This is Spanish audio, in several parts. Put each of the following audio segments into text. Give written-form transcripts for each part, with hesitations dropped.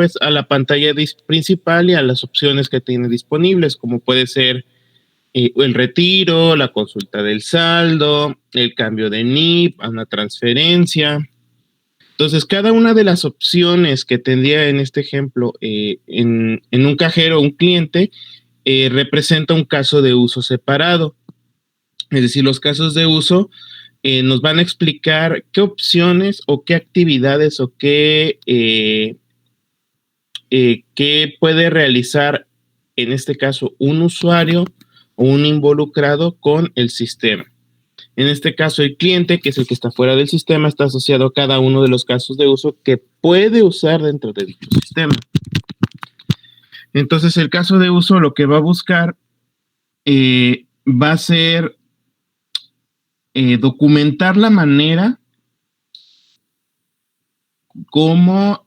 pues a la pantalla principal y a las opciones que tiene disponibles, como puede ser el retiro, la consulta del saldo, el cambio de NIP, a una transferencia. Entonces, cada una de las opciones que tendría en este ejemplo en un cajero un cliente representa un caso de uso separado. Es decir, los casos de uso nos van a explicar qué opciones o qué actividades o qué puede realizar, en este caso, un usuario o un involucrado con el sistema. En este caso, el cliente, que es el que está fuera del sistema, está asociado a cada uno de los casos de uso que puede usar dentro de dicho sistema. Entonces, el caso de uso lo que va a buscar va a ser documentar la manera como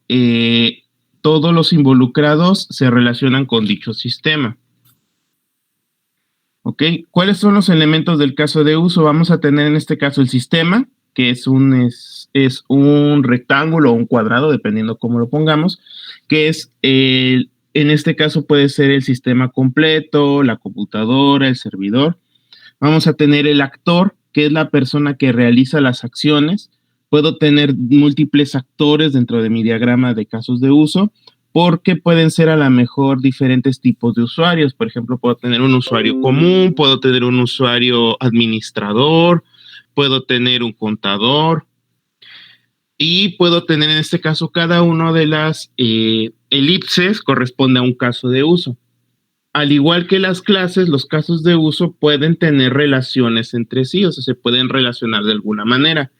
todos los involucrados se relacionan con dicho sistema. ¿Ok? ¿Cuáles son los elementos del caso de uso? Vamos a tener en este caso el sistema, que es un rectángulo o un cuadrado, dependiendo cómo lo pongamos, que es, en este caso puede ser el sistema completo, la computadora, el servidor. Vamos a tener el actor, que es la persona que realiza las acciones. Puedo tener múltiples actores dentro de mi diagrama de casos de uso, porque pueden ser a lo mejor diferentes tipos de usuarios. Por ejemplo, puedo tener un usuario común, puedo tener un usuario administrador, puedo tener un contador, y puedo tener en este caso cada uno de las elipses corresponde a un caso de uso. Al igual que las clases, los casos de uso pueden tener relaciones entre sí, o sea, se pueden relacionar de alguna manera.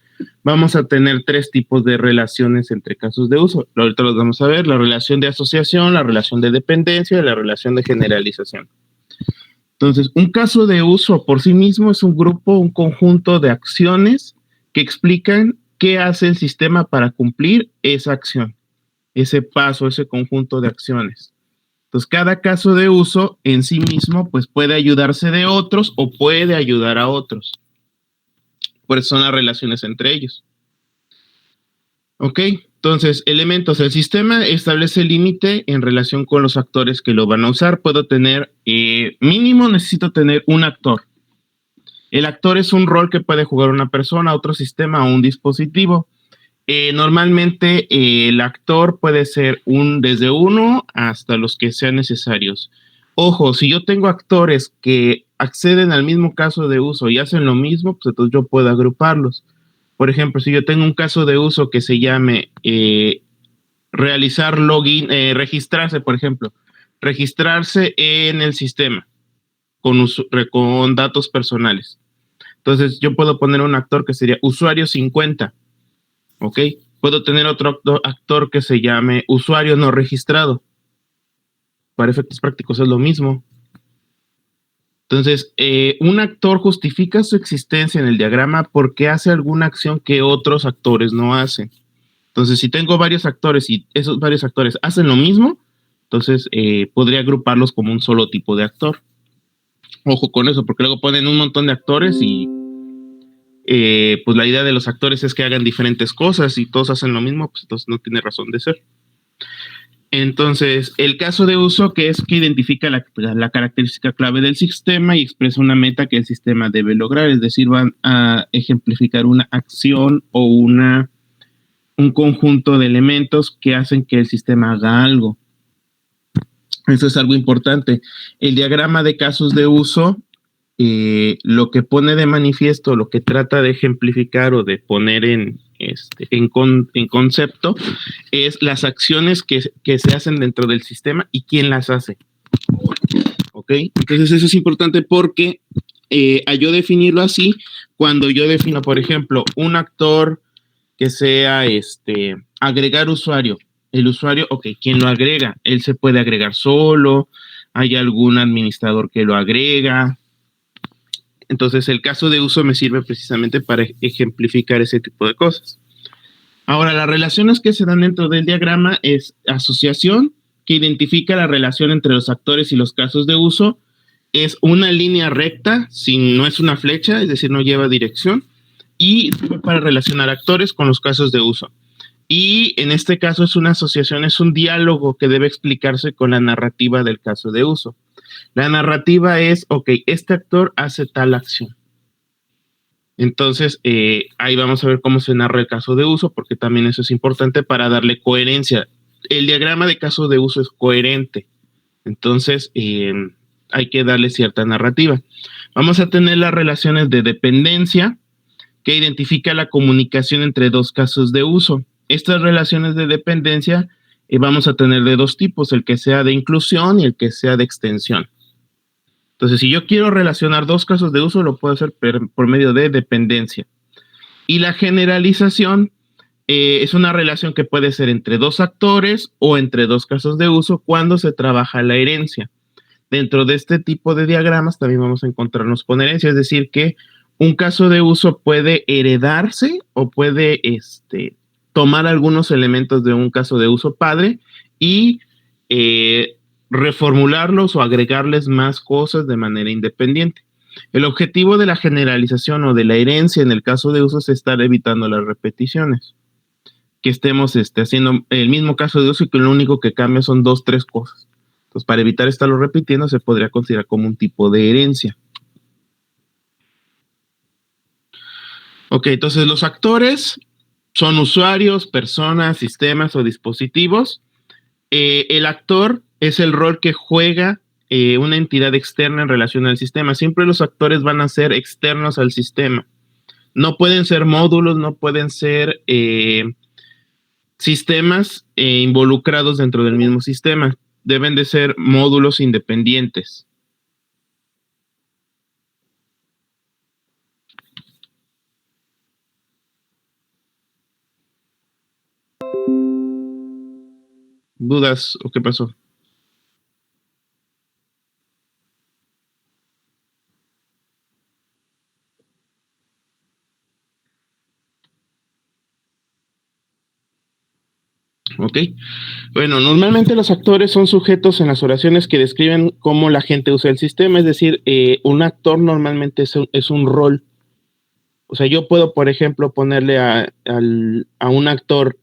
Vamos a tener tres tipos de relaciones entre casos de uso. Ahorita los vamos a ver: la relación de asociación, la relación de dependencia y la relación de generalización. Entonces, un caso de uso por sí mismo es un grupo, un conjunto de acciones que explican qué hace el sistema para cumplir esa acción, ese paso, ese conjunto de acciones. Entonces, cada caso de uso en sí mismo pues puede ayudarse de otros o puede ayudar a otros. Por eso son las relaciones entre ellos. Ok, entonces, elementos. El sistema establece el límite en relación con los actores que lo van a usar. Puedo tener, mínimo necesito tener un actor. El actor es un rol que puede jugar una persona, otro sistema o un dispositivo. Normalmente el actor puede ser desde uno hasta los que sean necesarios. Ojo, si yo tengo actores que acceden al mismo caso de uso y hacen lo mismo, pues entonces yo puedo agruparlos. Por ejemplo, si yo tengo un caso de uso que se llame realizar login, registrarse, por ejemplo, registrarse en el sistema con datos personales. Entonces yo puedo poner un actor que sería usuario 50. ¿Ok? Puedo tener otro actor que se llame usuario no registrado. Para efectos prácticos es lo mismo. Entonces, un actor justifica su existencia en el diagrama porque hace alguna acción que otros actores no hacen. Entonces, si tengo varios actores y esos varios actores hacen lo mismo, entonces podría agruparlos como un solo tipo de actor. Ojo con eso, porque luego ponen un montón de actores y pues la idea de los actores es que hagan diferentes cosas y todos hacen lo mismo, pues entonces no tiene razón de ser. Entonces, el caso de uso, que es que identifica la característica clave del sistema y expresa una meta que el sistema debe lograr, es decir, van a ejemplificar una acción o un conjunto de elementos que hacen que el sistema haga algo. Eso es algo importante. El diagrama de casos de uso lo que pone de manifiesto, lo que trata de ejemplificar o de poner en concepto es las acciones que se hacen dentro del sistema y quién las hace. ¿Ok? Entonces eso es importante porque a yo definirlo así, cuando yo defino, por ejemplo, un actor que sea agregar usuario, el usuario, ok, ¿quién lo agrega? Él se puede agregar solo, hay algún administrador que lo agrega. Entonces, el caso de uso me sirve precisamente para ejemplificar ese tipo de cosas. Ahora, las relaciones que se dan dentro del diagrama es asociación, que identifica la relación entre los actores y los casos de uso. Es una línea recta, no es una flecha, es decir, no lleva dirección. Y sirve para relacionar actores con los casos de uso. Y en este caso es una asociación, es un diálogo que debe explicarse con la narrativa del caso de uso. La narrativa es, ok, este actor hace tal acción. Entonces, ahí vamos a ver cómo se narra el caso de uso, porque también eso es importante para darle coherencia. El diagrama de caso de uso es coherente. Entonces, hay que darle cierta narrativa. Vamos a tener las relaciones de dependencia, que identifica la comunicación entre dos casos de uso. Estas relaciones de dependencia vamos a tener de dos tipos, el que sea de inclusión y el que sea de extensión. Entonces, si yo quiero relacionar dos casos de uso, lo puedo hacer por medio de dependencia. Y la generalización es una relación que puede ser entre dos actores o entre dos casos de uso cuando se trabaja la herencia. Dentro de este tipo de diagramas también vamos a encontrarnos con herencia, es decir, que un caso de uso puede heredarse o puede tomar algunos elementos de un caso de uso padre y reformularlos o agregarles más cosas de manera independiente. El objetivo de la generalización o de la herencia en el caso de uso es estar evitando las repeticiones, que estemos haciendo el mismo caso de uso y que lo único que cambia son 2, 3 cosas. Entonces, para evitar estarlo repitiendo, se podría considerar como un tipo de herencia. Ok, entonces los actores son usuarios, personas, sistemas o dispositivos. El actor es el rol que juega una entidad externa en relación al sistema. Siempre los actores van a ser externos al sistema. No pueden ser módulos, no pueden ser sistemas involucrados dentro del mismo sistema. Deben de ser módulos independientes. ¿Dudas o qué pasó? Ok. Bueno, normalmente los actores son sujetos en las oraciones que describen cómo la gente usa el sistema, es decir, un actor normalmente es un rol. O sea, yo puedo, por ejemplo, ponerle a un actor,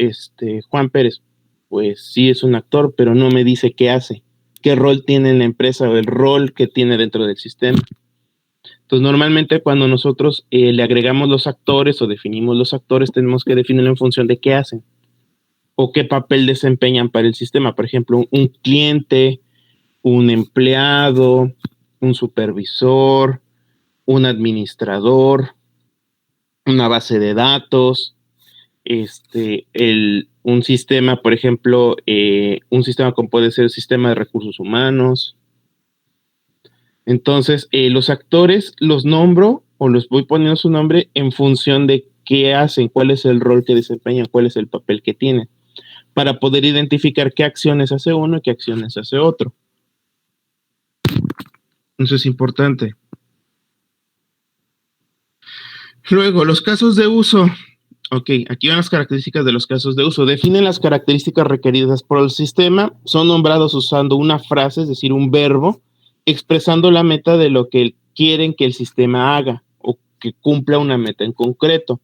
Juan Pérez, pues sí es un actor, pero no me dice qué hace, qué rol tiene en la empresa o el rol que tiene dentro del sistema. Entonces, normalmente cuando nosotros le agregamos los actores o definimos los actores, tenemos que definirlo en función de qué hacen o qué papel desempeñan para el sistema. Por ejemplo, un cliente, un empleado, un supervisor, un administrador, una base de datos, un sistema, por ejemplo, un sistema como puede ser el sistema de recursos humanos. Entonces, los actores los nombro o los voy poniendo su nombre en función de qué hacen, cuál es el rol que desempeñan, cuál es el papel que tienen, para poder identificar qué acciones hace uno y qué acciones hace otro. Eso es importante. Luego, los casos de uso. Ok, aquí van las características de los casos de uso. Definen las características requeridas por el sistema. Son nombrados usando una frase, es decir, un verbo, expresando la meta de lo que quieren que el sistema haga o que cumpla una meta en concreto.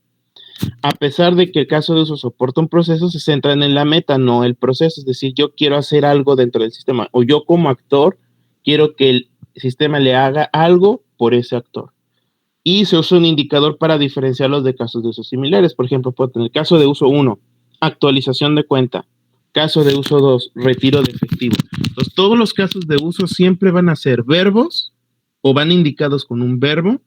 A pesar de que el caso de uso soporta un proceso, se centran en la meta, no el proceso. Es decir, yo quiero hacer algo dentro del sistema o yo como actor quiero que el sistema le haga algo por ese actor. Y se usa un indicador para diferenciarlos de casos de uso similares. Por ejemplo, puedo tener caso de uso 1, actualización de cuenta. Caso de uso 2, retiro de efectivo. Entonces, todos los casos de uso siempre van a ser verbos o van indicados con un verbo.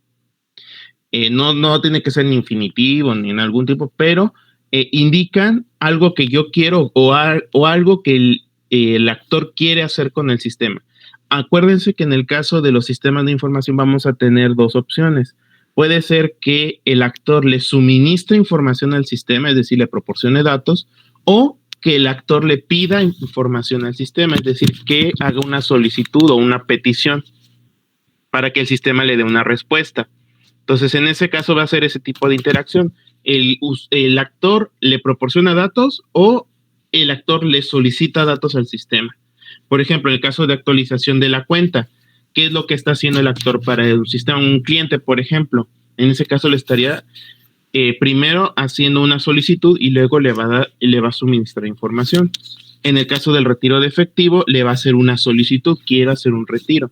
No tiene que ser en infinitivo ni en algún tipo, pero indican algo que yo quiero o algo que el actor quiere hacer con el sistema. Acuérdense que en el caso de los sistemas de información vamos a tener dos opciones. Puede ser que el actor le suministre información al sistema, es decir, le proporcione datos, o que el actor le pida información al sistema, es decir, que haga una solicitud o una petición para que el sistema le dé una respuesta. Entonces, en ese caso va a ser ese tipo de interacción. El actor le proporciona datos o el actor le solicita datos al sistema. Por ejemplo, en el caso de actualización de la cuenta, ¿qué es lo que está haciendo el actor para el sistema? Un cliente, por ejemplo, en ese caso le estaría primero haciendo una solicitud y luego le va a suministrar información. En el caso del retiro de efectivo, le va a hacer una solicitud, quiere hacer un retiro.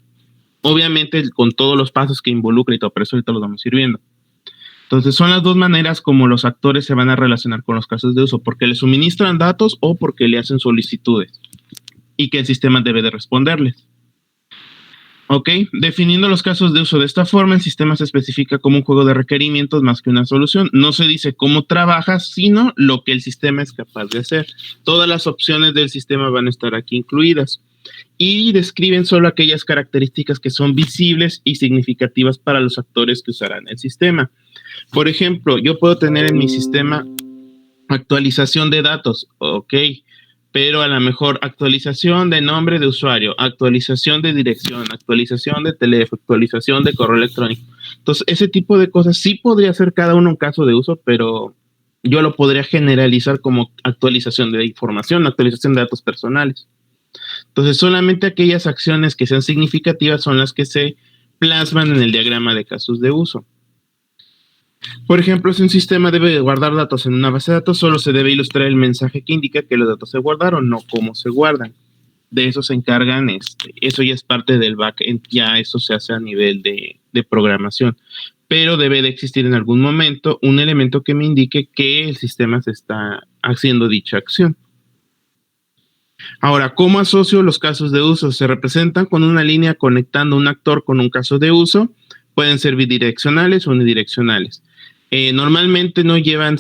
Obviamente con todos los pasos que involucra y todo, pero eso ahorita lo vamos a ir viendo. Entonces son las dos maneras como los actores se van a relacionar con los casos de uso, porque le suministran datos o porque le hacen solicitudes y que el sistema debe de responderles. Ok, definiendo los casos de uso de esta forma, el sistema se especifica como un juego de requerimientos más que una solución. No se dice cómo trabaja, sino lo que el sistema es capaz de hacer. Todas las opciones del sistema van a estar aquí incluidas y describen solo aquellas características que son visibles y significativas para los actores que usarán el sistema. Por ejemplo, yo puedo tener en mi sistema actualización de datos, ok, pero a lo mejor actualización de nombre de usuario, actualización de dirección, actualización de teléfono, actualización de correo electrónico. Entonces, ese tipo de cosas sí podría ser cada uno un caso de uso, pero yo lo podría generalizar como actualización de información, actualización de datos personales. Entonces, solamente aquellas acciones que sean significativas son las que se plasman en el diagrama de casos de uso. Por ejemplo, si un sistema debe guardar datos en una base de datos, solo se debe ilustrar el mensaje que indica que los datos se guardaron, no cómo se guardan. De eso se encargan, eso ya es parte del backend, ya eso se hace a nivel de programación. Pero debe de existir en algún momento un elemento que me indique que el sistema se está haciendo dicha acción. Ahora, ¿cómo asocio los casos de uso? Se representan con una línea conectando un actor con un caso de uso. Pueden ser bidireccionales o unidireccionales. Normalmente no llevan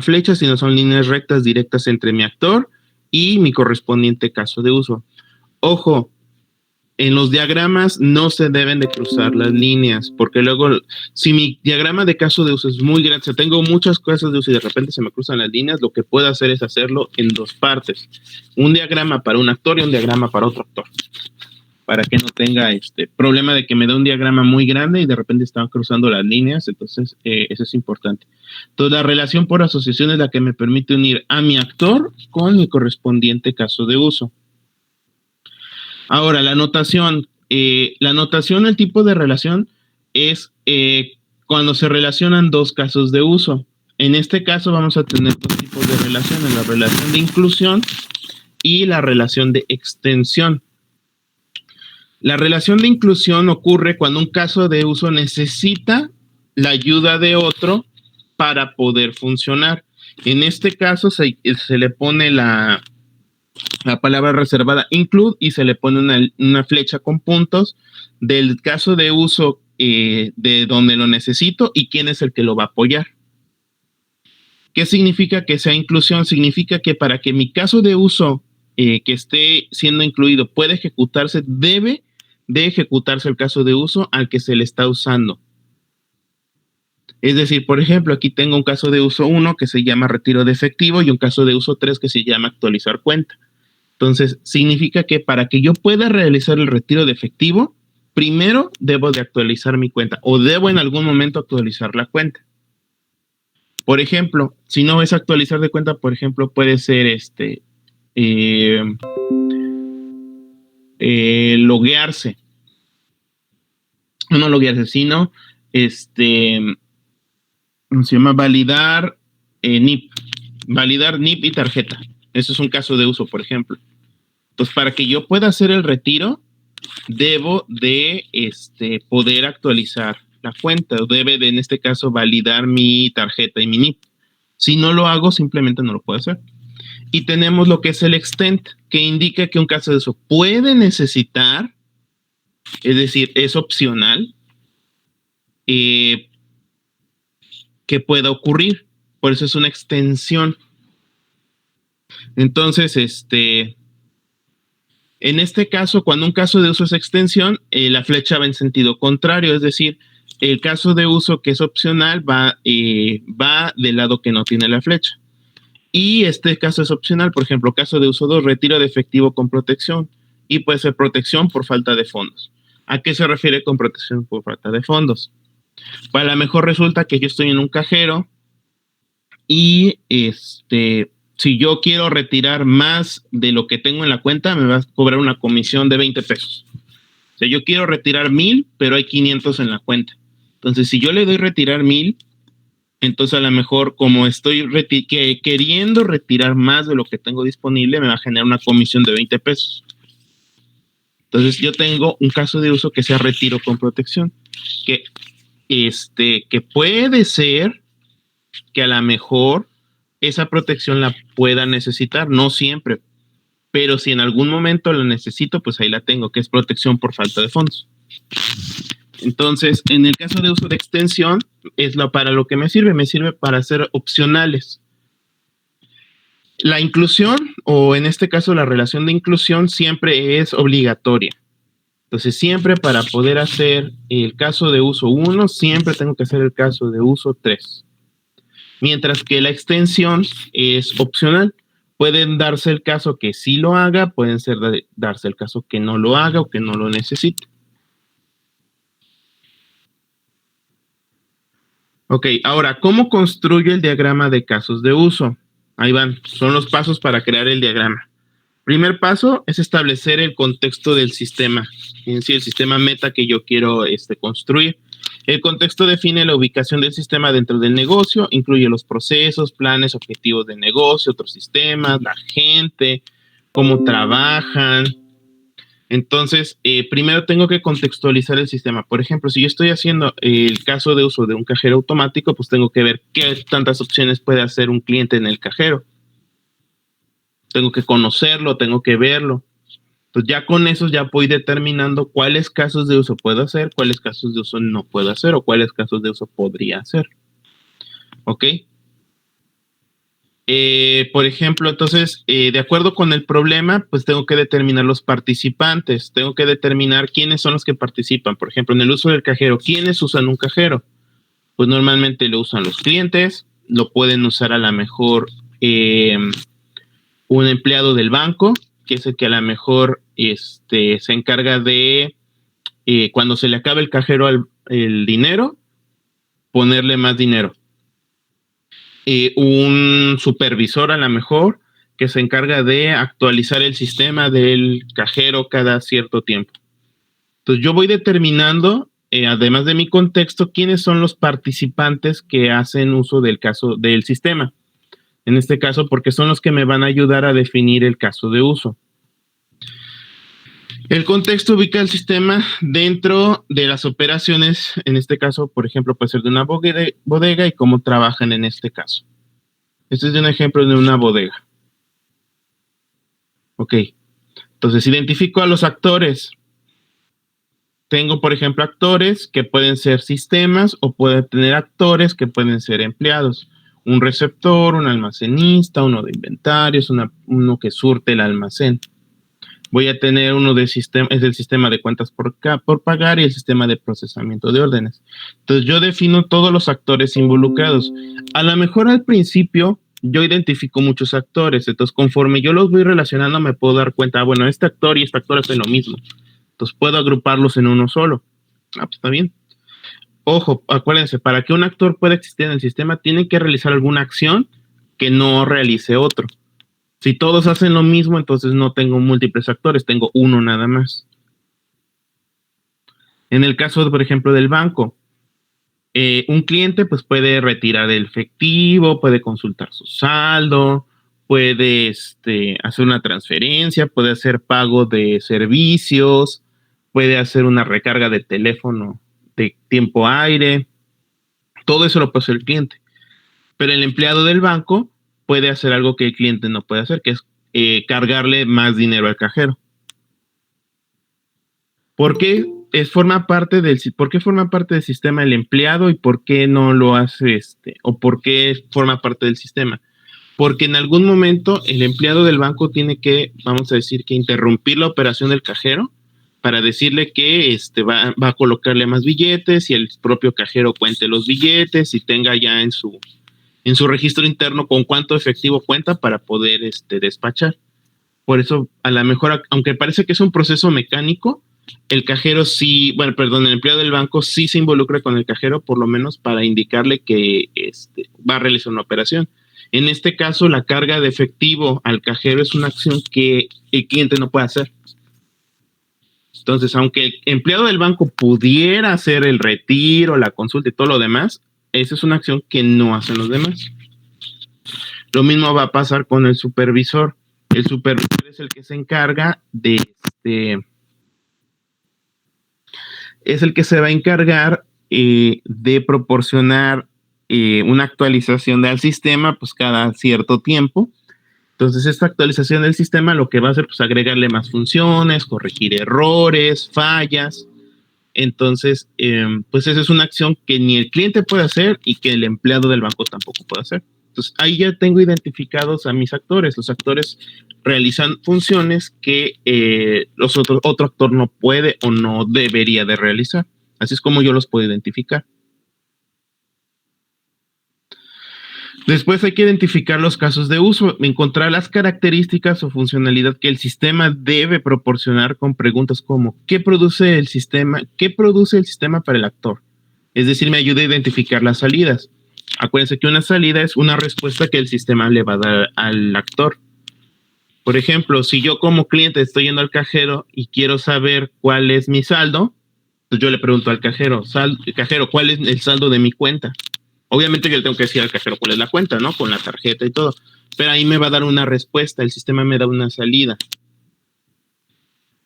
flechas, sino son líneas rectas directas entre mi actor y mi correspondiente caso de uso. Ojo, en los diagramas no se deben de cruzar las líneas, porque luego, si mi diagrama de caso de uso es muy grande, o sea, tengo muchas cosas de uso y de repente se me cruzan las líneas, lo que puedo hacer es hacerlo en dos partes. Un diagrama para un actor y un diagrama para otro actor, para que no tenga problema de que me dé un diagrama muy grande y de repente están cruzando las líneas. Entonces, eso es importante. Entonces, la relación por asociación es la que me permite unir a mi actor con mi correspondiente caso de uso. Ahora, la notación, el tipo de relación es cuando se relacionan dos casos de uso. En este caso vamos a tener dos tipos de relaciones, la relación de inclusión y la relación de extensión. La relación de inclusión ocurre cuando un caso de uso necesita la ayuda de otro para poder funcionar. En este caso se le pone la palabra reservada include y se le pone una flecha con puntos del caso de uso de donde lo necesito y quién es el que lo va a apoyar. ¿Qué significa que sea inclusión? Significa que para que mi caso de uso que esté siendo incluido pueda ejecutarse, debe de ejecutarse el caso de uso al que se le está usando. Es decir, por ejemplo, aquí tengo un caso de uso 1 que se llama retiro de efectivo y un caso de uso 3 que se llama actualizar cuenta. Entonces, significa que para que yo pueda realizar el retiro de efectivo, primero debo de actualizar mi cuenta o debo en algún momento actualizar la cuenta. Por ejemplo, si no es actualizar de cuenta, por ejemplo, puede ser loguearse. No loguearse, sino se llama validar NIP. Validar NIP y tarjeta. Eso es un caso de uso, por ejemplo. Entonces, para que yo pueda hacer el retiro, debo de poder actualizar la cuenta. Debe de, en este caso, validar mi tarjeta y mi NIP. Si no lo hago, simplemente no lo puedo hacer. Y tenemos lo que es el extent, que indica que un caso de uso puede necesitar, es decir, es opcional, que pueda ocurrir. Por eso es una extensión. Entonces, en este caso, cuando un caso de uso es extensión, la flecha va en sentido contrario, es decir, el caso de uso que es opcional va del lado que no tiene la flecha. Y este caso es opcional, por ejemplo, caso de uso 2, retiro de efectivo con protección. Y puede ser protección por falta de fondos. ¿A qué se refiere con protección por falta de fondos? Pues a lo mejor resulta que yo estoy en un cajero y si yo quiero retirar más de lo que tengo en la cuenta, me va a cobrar una comisión de 20 pesos. O sea, yo quiero retirar 1,000, pero hay 500 en la cuenta. Entonces, si yo le doy retirar 1000, entonces a lo mejor como estoy queriendo retirar más de lo que tengo disponible, me va a generar una comisión de 20 pesos. Entonces yo tengo un caso de uso que sea retiro con protección, que puede ser que a lo mejor esa protección la pueda necesitar, no siempre, pero si en algún momento la necesito, pues ahí la tengo, que es protección por falta de fondos. Entonces, en el caso de uso de extensión, para lo que me sirve para hacer opcionales. La inclusión, o en este caso la relación de inclusión, siempre es obligatoria. Entonces, siempre para poder hacer el caso de uso 1, siempre tengo que hacer el caso de uso 3. Mientras que la extensión es opcional. Pueden darse el caso que sí lo haga, pueden darse el caso que no lo haga o que no lo necesite. Ok, ahora, ¿cómo construyo el diagrama de casos de uso? Ahí van, son los pasos para crear el diagrama. Primer paso es establecer el contexto del sistema, en sí, el sistema meta que yo quiero construir. El contexto define la ubicación del sistema dentro del negocio, incluye los procesos, planes, objetivos del negocio, otros sistemas, la gente, cómo trabajan. Entonces, primero tengo que contextualizar el sistema. Por ejemplo, si yo estoy haciendo el caso de uso de un cajero automático, pues tengo que ver qué tantas opciones puede hacer un cliente en el cajero. Tengo que conocerlo, tengo que verlo. Pues ya con eso ya voy determinando cuáles casos de uso puedo hacer, cuáles casos de uso no puedo hacer o cuáles casos de uso podría hacer. ¿Ok? Por ejemplo, entonces, de acuerdo con el problema, pues tengo que determinar los participantes, tengo que determinar quiénes son los que participan. Por ejemplo, en el uso del cajero, ¿quiénes usan un cajero? Pues normalmente lo usan los clientes, lo pueden usar a lo mejor un empleado del banco, que es el que a lo mejor se encarga de, cuando se le acabe el cajero el dinero, ponerle más dinero. Un supervisor a lo mejor que se encarga de actualizar el sistema del cajero cada cierto tiempo. Entonces yo voy determinando, además de mi contexto, quiénes son los participantes que hacen uso del sistema. En este caso, porque son los que me van a ayudar a definir el caso de uso. El contexto ubica el sistema dentro de las operaciones, en este caso, por ejemplo, puede ser de una bodega y cómo trabajan en este caso. Este es un ejemplo de una bodega. Ok, entonces identifico a los actores. Tengo, por ejemplo, actores que pueden ser sistemas o pueden tener actores que pueden ser empleados. Un receptor, un almacenista, uno de inventarios, uno que surte el almacén. Voy a tener uno de sistema, es el sistema de cuentas por pagar y el sistema de procesamiento de órdenes. Entonces yo defino todos los actores involucrados. A lo mejor al principio yo identifico muchos actores, entonces conforme yo los voy relacionando me puedo dar cuenta, bueno, este actor y este actor hacen lo mismo. Entonces puedo agruparlos en uno solo. Ah, pues está bien. Ojo, acuérdense, para que un actor pueda existir en el sistema tiene que realizar alguna acción que no realice otro. Si todos hacen lo mismo, entonces no tengo múltiples actores, tengo uno nada más. En el caso, por ejemplo, del banco, un cliente pues puede retirar el efectivo, puede consultar su saldo, puede hacer una transferencia, puede hacer pago de servicios, puede hacer una recarga de teléfono de tiempo aire. Todo eso lo puede hacer el cliente. Pero el empleado del banco puede hacer algo que el cliente no puede hacer, que es cargarle más dinero al cajero. ¿Por qué forma parte del sistema el empleado y por qué no lo hace o por qué forma parte del sistema? Porque en algún momento el empleado del banco tiene que, vamos a decir, que interrumpir la operación del cajero para decirle que va a colocarle más billetes y el propio cajero cuente los billetes y tenga ya en su registro interno con cuánto efectivo cuenta para poder despachar. Por eso, a lo mejor, aunque parece que es un proceso mecánico, el cajero sí, el empleado del banco sí se involucra con el cajero, por lo menos para indicarle que va a realizar una operación. En este caso, la carga de efectivo al cajero es una acción que el cliente no puede hacer. Entonces, aunque el empleado del banco pudiera hacer el retiro, la consulta y todo lo demás, esa es una acción que no hacen los demás. Lo mismo va a pasar con el supervisor. El supervisor es el que se encarga es el que se va a encargar de proporcionar una actualización del sistema pues cada cierto tiempo. Entonces, esta actualización del sistema lo que va a hacer pues agregarle más funciones, corregir errores, fallas. Entonces, pues esa es una acción que ni el cliente puede hacer y que el empleado del banco tampoco puede hacer. Entonces, ahí ya tengo identificados a mis actores. Los actores realizan funciones que otro actor no puede o no debería de realizar. Así es como yo los puedo identificar. Después hay que identificar los casos de uso, encontrar las características o funcionalidad que el sistema debe proporcionar con preguntas como ¿qué produce el sistema? ¿Qué produce el sistema para el actor? Es decir, me ayuda a identificar las salidas. Acuérdense que una salida es una respuesta que el sistema le va a dar al actor. Por ejemplo, si yo como cliente estoy yendo al cajero y quiero saber cuál es mi saldo, pues yo le pregunto al cajero, cajero, ¿cuál es el saldo de mi cuenta? Obviamente yo le tengo que decir al cajero cuál es la cuenta, ¿no? Con la tarjeta y todo. Pero ahí me va a dar una respuesta, el sistema me da una salida.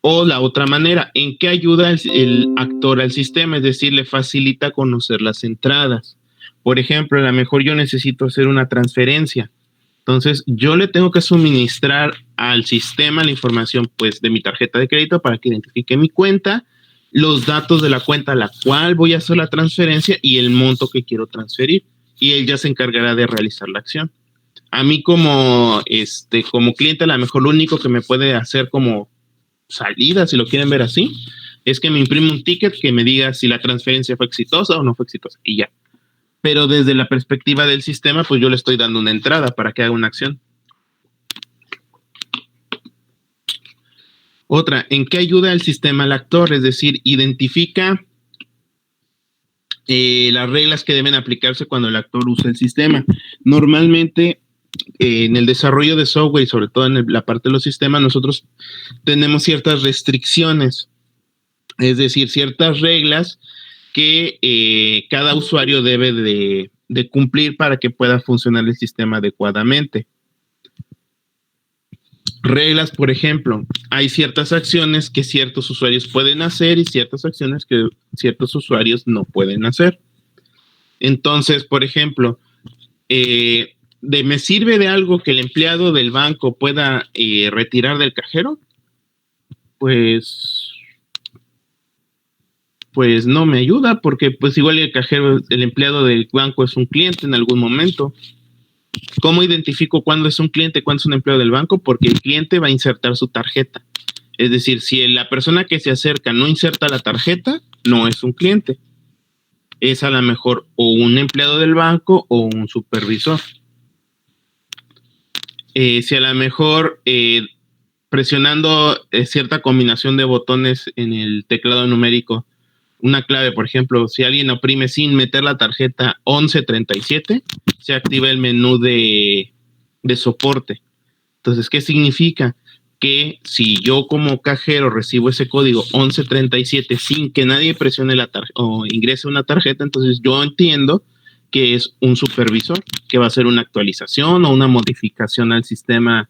O la otra manera, ¿en qué ayuda el actor al sistema? Es decir, le facilita conocer las entradas. Por ejemplo, a lo mejor yo necesito hacer una transferencia. Entonces, yo le tengo que suministrar al sistema la información, pues, de mi tarjeta de crédito para que identifique mi cuenta, los datos de la cuenta a la cual voy a hacer la transferencia y el monto que quiero transferir. Y él ya se encargará de realizar la acción. A mí como cliente, a lo mejor lo único que me puede hacer como salida, si lo quieren ver así, es que me imprime un ticket que me diga si la transferencia fue exitosa o no fue exitosa y ya. Pero desde la perspectiva del sistema, pues yo le estoy dando una entrada para que haga una acción. Otra, ¿en qué ayuda el sistema al actor? Es decir, identifica las reglas que deben aplicarse cuando el actor usa el sistema. Normalmente, en el desarrollo de software y sobre todo en la parte de los sistemas, nosotros tenemos ciertas restricciones, es decir, ciertas reglas que cada usuario debe de cumplir para que pueda funcionar el sistema adecuadamente. Reglas, por ejemplo, hay ciertas acciones que ciertos usuarios pueden hacer y ciertas acciones que ciertos usuarios no pueden hacer. Entonces, por ejemplo, ¿me sirve de algo que el empleado del banco pueda retirar del cajero? Pues no me ayuda porque pues igual el cajero, el empleado del banco es un cliente en algún momento. ¿Cómo identifico cuándo es un cliente, cuándo es un empleado del banco? Porque el cliente va a insertar su tarjeta. Es decir, si la persona que se acerca no inserta la tarjeta, no es un cliente. Es a lo mejor o un empleado del banco o un supervisor. Si a lo mejor presionando cierta combinación de botones en el teclado numérico, una clave, por ejemplo, si alguien oprime sin meter la tarjeta 1137, se activa el menú de soporte. Entonces, ¿qué significa? Que si yo como cajero recibo ese código 1137 sin que nadie presione la tarjeta o ingrese una tarjeta, entonces yo entiendo que es un supervisor que va a hacer una actualización o una modificación al sistema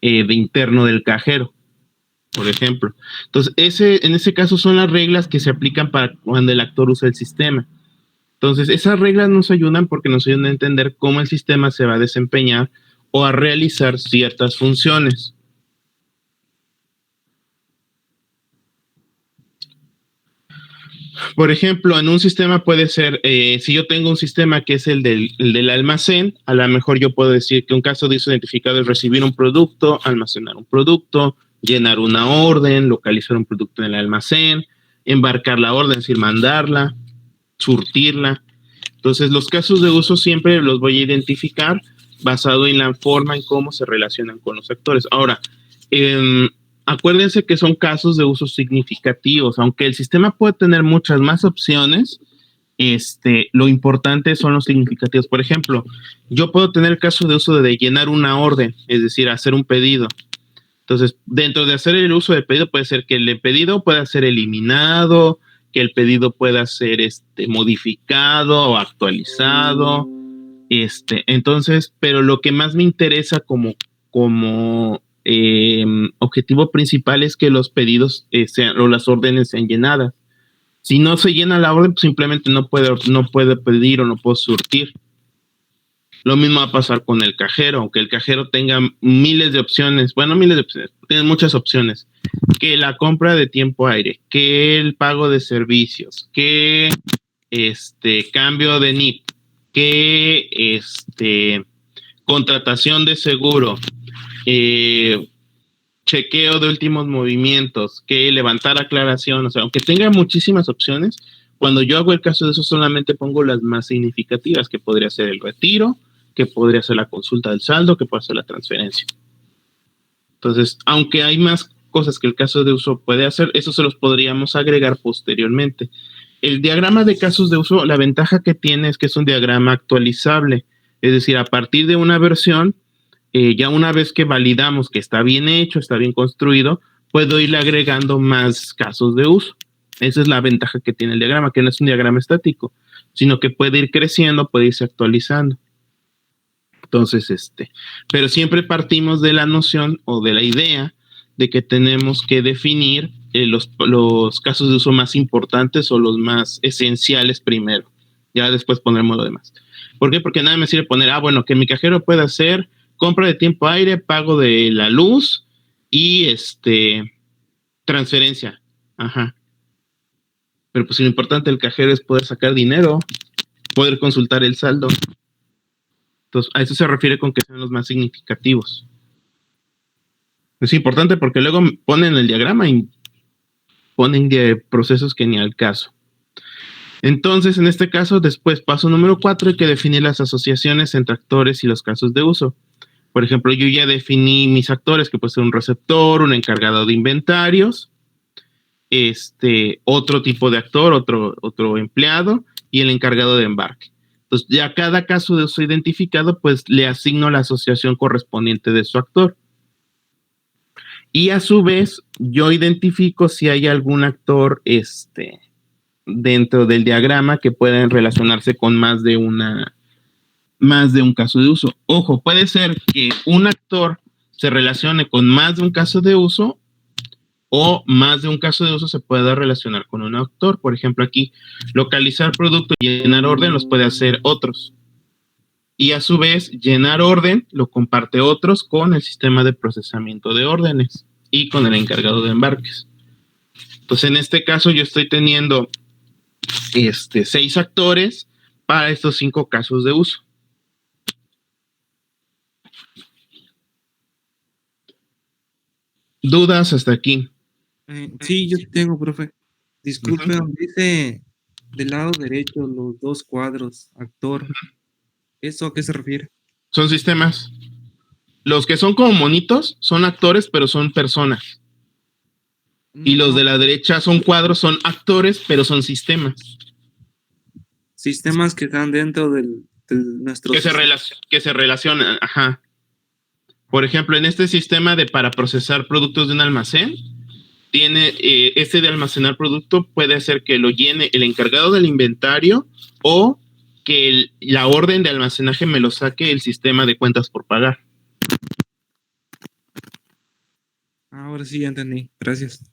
de interno del cajero, por ejemplo. Entonces, en ese caso son las reglas que se aplican para cuando el actor usa el sistema. Entonces, esas reglas nos ayudan porque nos ayudan a entender cómo el sistema se va a desempeñar o a realizar ciertas funciones. Por ejemplo, en un sistema puede ser, si yo tengo un sistema que es el del almacén, a lo mejor yo puedo decir que un caso de uso identificado es recibir un producto, almacenar un producto, llenar una orden, localizar un producto en el almacén, embarcar la orden, es decir, mandarla, surtirla. Entonces, los casos de uso siempre los voy a identificar basado en la forma en cómo se relacionan con los actores. Ahora, acuérdense que son casos de uso significativos. Aunque el sistema puede tener muchas más opciones, lo importante son los significativos. Por ejemplo, yo puedo tener el caso de uso de llenar una orden, es decir, hacer un pedido. Entonces, dentro de hacer el uso del pedido, puede ser que el pedido pueda ser eliminado, que el pedido pueda ser modificado o actualizado. Entonces, pero lo que más me interesa como objetivo principal es que los pedidos sean, o las órdenes sean llenadas. Si no se llena la orden, pues simplemente no puede pedir o no puedo surtir. Lo mismo va a pasar con el cajero, aunque el cajero tenga miles de opciones, bueno, miles de opciones, tiene muchas opciones, que la compra de tiempo aire, que el pago de servicios, que cambio de NIP, que contratación de seguro, chequeo de últimos movimientos, que levantar aclaración, o sea, aunque tenga muchísimas opciones, cuando yo hago el caso de eso solamente pongo las más significativas, que podría ser el retiro, que podría ser la consulta del saldo, que puede ser la transferencia. Entonces, aunque hay más cosas que el caso de uso puede hacer, eso se los podríamos agregar posteriormente. El diagrama de casos de uso, la ventaja que tiene es que es un diagrama actualizable, es decir, a partir de una versión, ya una vez que validamos que está bien hecho, está bien construido, puedo irle agregando más casos de uso. Esa es la ventaja que tiene el diagrama, que no es un diagrama estático, sino que puede ir creciendo, puede irse actualizando. Entonces, pero siempre partimos de la noción o de la idea de que tenemos que definir los casos de uso más importantes o los más esenciales primero. Ya después pondremos lo demás. ¿Por qué? Porque nada me sirve poner, bueno, que mi cajero pueda hacer compra de tiempo aire, pago de la luz y transferencia. Ajá. Pero pues lo importante del cajero es poder sacar dinero, poder consultar el saldo. Entonces, a eso se refiere con que sean los más significativos. Es importante porque luego ponen el diagrama y ponen procesos que ni al caso. Entonces, en este caso, después, paso número 4, hay que definir las asociaciones entre actores y los casos de uso. Por ejemplo, yo ya definí mis actores, que puede ser un receptor, un encargado de inventarios, otro tipo de actor, otro empleado y el encargado de embarque. Entonces, ya cada caso de uso identificado, pues le asigno la asociación correspondiente de su actor. Y a su vez, yo identifico si hay algún actor dentro del diagrama que puedan relacionarse con más de un caso de uso. Ojo, puede ser que un actor se relacione con más de un caso de uso o más de un caso de uso se pueda relacionar con un actor. Por ejemplo, aquí, localizar producto y llenar orden los puede hacer otros. Y a su vez, llenar orden lo comparte otros con el sistema de procesamiento de órdenes y con el encargado de embarques. Entonces, en este caso, yo estoy teniendo 6 actores para estos 5 casos de uso. ¿Dudas hasta aquí? Sí, yo tengo, profe. Disculpe, donde dice del lado derecho los 2 cuadros, actor. ¿Eso a qué se refiere? Son sistemas. Los que son como monitos son actores, pero son personas. Y los No, de la derecha son cuadros, son actores, pero son sistemas. sistemas que están dentro de nuestro sistema. Que se relacionan. Ajá. Por ejemplo, en este sistema para procesar productos de un almacén, tiene de almacenar producto puede hacer que lo llene el encargado del inventario o que la orden de almacenaje me lo saque el sistema de cuentas por pagar. Ahora sí ya entendí. Gracias.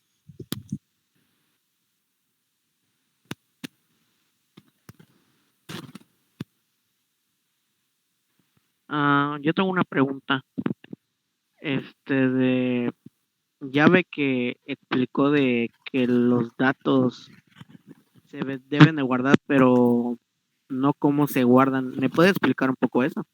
Yo tengo una pregunta. De ya ve que explicó de que los datos deben de guardar, pero no cómo se guardan. ¿Me puede explicar un poco eso?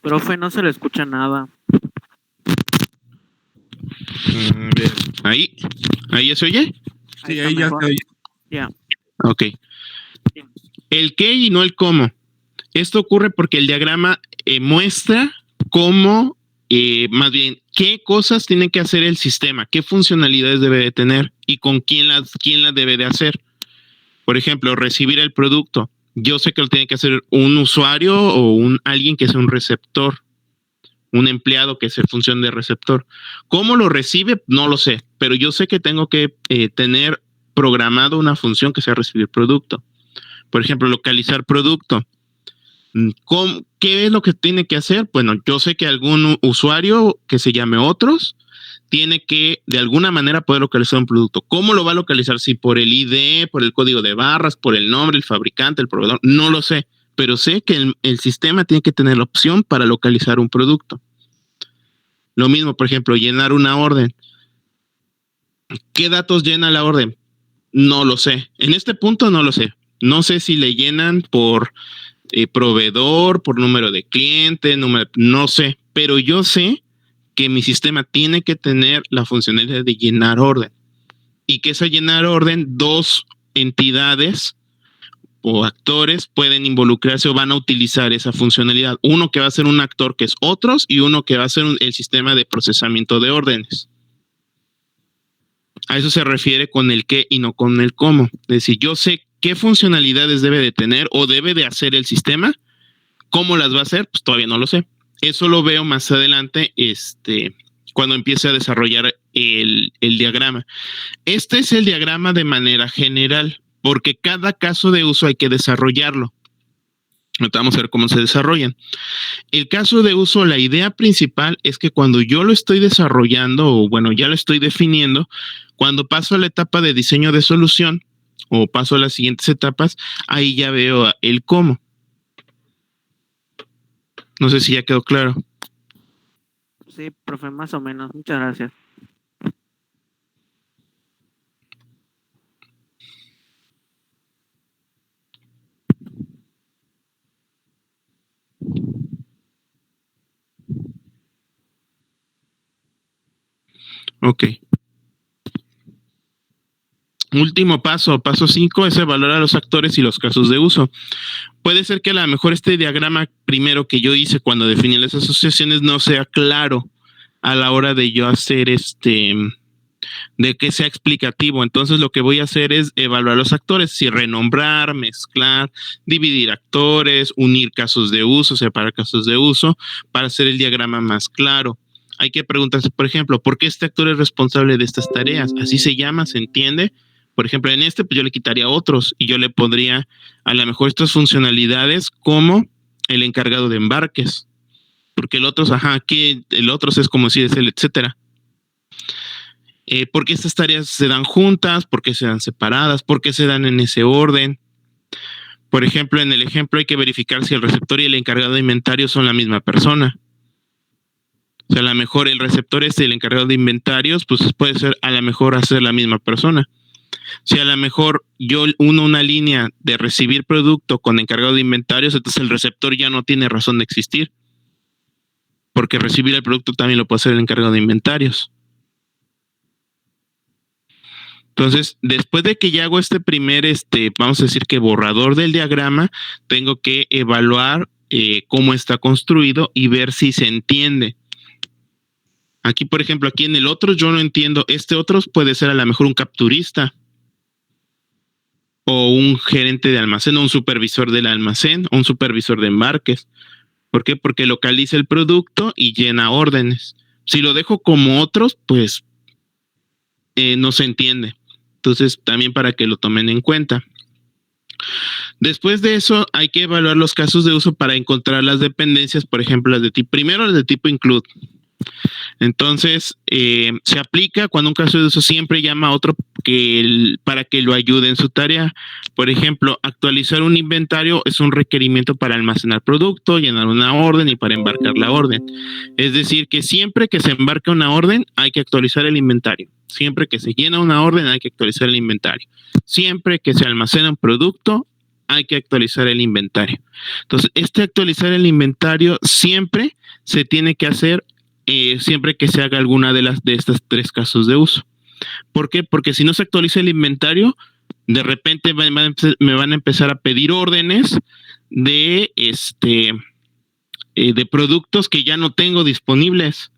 Profe, no se le escucha nada. Ahí ya se oye. Sí, está ahí ya mejor. se oye. Ya. Ok. El qué y no el cómo. Esto ocurre porque el diagrama muestra cómo, más bien, qué cosas tiene que hacer el sistema, qué funcionalidades debe de tener y con quién las debe de hacer. Por ejemplo, recibir el producto. Yo sé que lo tiene que hacer un usuario o alguien que sea un receptor, un empleado que sea función de receptor. ¿Cómo lo recibe? No lo sé, pero yo sé que tengo que tener programado una función que sea recibir producto. Por ejemplo, localizar producto. ¿Qué es lo que tiene que hacer? Bueno, yo sé que algún usuario que se llame otros tiene que de alguna manera poder localizar un producto. ¿Cómo lo va a localizar? Si por el ID, por el código de barras, por el nombre, el fabricante, el proveedor, no lo sé, pero sé que el sistema tiene que tener la opción para localizar un producto. Lo mismo, por ejemplo, llenar una orden. ¿Qué datos llena la orden? No lo sé. En este punto no lo sé. No sé si le llenan por proveedor, por número de cliente, no sé, pero yo sé que mi sistema tiene que tener la funcionalidad de llenar orden y que esa llenar orden, dos entidades o actores pueden involucrarse o van a utilizar esa funcionalidad. Uno que va a ser un actor que es otros y uno que va a ser el sistema de procesamiento de órdenes. A eso se refiere con el qué y no con el cómo. Es decir, yo sé qué funcionalidades debe de tener o debe de hacer el sistema. ¿Cómo las va a hacer? Pues todavía no lo sé. Eso lo veo más adelante, cuando empiece a desarrollar el diagrama. Este es el diagrama de manera general, porque cada caso de uso hay que desarrollarlo. Vamos a ver cómo se desarrollan. El caso de uso, la idea principal es que cuando yo lo estoy desarrollando, o bueno, ya lo estoy definiendo, cuando paso a la etapa de diseño de solución, o paso a las siguientes etapas, ahí ya veo el cómo. No sé si ya quedó claro. Sí, profe, más o menos. Muchas gracias. Ok. Último paso, paso 5, es evaluar a los actores y los casos de uso. Puede ser que a lo mejor este diagrama primero que yo hice cuando definí las asociaciones no sea claro a la hora de yo hacer de que sea explicativo. Entonces lo que voy a hacer es evaluar los actores, si renombrar, mezclar, dividir actores, unir casos de uso, separar casos de uso para hacer el diagrama más claro. Hay que preguntarse, por ejemplo, ¿por qué este actor es responsable de estas tareas? Así se llama, ¿se entiende? Por ejemplo, en pues yo le quitaría otros y yo le pondría a lo mejor estas funcionalidades como el encargado de embarques, porque el otro, que el otro es como si es el etcétera. ¿Por qué estas tareas se dan juntas? ¿Por qué se dan separadas? ¿Por qué se dan en ese orden? Por ejemplo, en el ejemplo hay que verificar si el receptor y el encargado de inventario son la misma persona. O sea, a lo mejor el receptor y el encargado de inventarios, pues puede ser a lo mejor hacer la misma persona. Si a lo mejor yo uno una línea de recibir producto con encargado de inventarios, entonces el receptor ya no tiene razón de existir. Porque recibir el producto también lo puede hacer el encargado de inventarios. Entonces, después de que ya hago este primer, vamos a decir que borrador del diagrama, tengo que evaluar cómo está construido y ver si se entiende. Aquí, por ejemplo, aquí en el otro yo no entiendo. Este otro puede ser a lo mejor un capturista o un gerente de almacén o un supervisor del almacén o un supervisor de embarques. ¿Por qué? Porque localiza el producto y llena órdenes. Si lo dejo como otros, pues no se entiende. Entonces, también para que lo tomen en cuenta. Después de eso, hay que evaluar los casos de uso para encontrar las dependencias, por ejemplo, las de tipo, primero las de tipo include. Entonces, se aplica cuando un caso de uso siempre llama a otro para que lo ayude en su tarea. Por ejemplo, actualizar un inventario es un requerimiento para almacenar producto, llenar una orden y para embarcar la orden. Es decir, que siempre que se embarca una orden, hay que actualizar el inventario. Siempre que se llena una orden, hay que actualizar el inventario. Siempre que se almacena un producto, hay que actualizar el inventario. Entonces, actualizar el inventario siempre se tiene que hacer siempre que se haga alguna de estos 3 casos de uso. ¿Por qué? Porque si no se actualiza el inventario, de repente me van a empezar a pedir órdenes de productos que ya no tengo disponibles.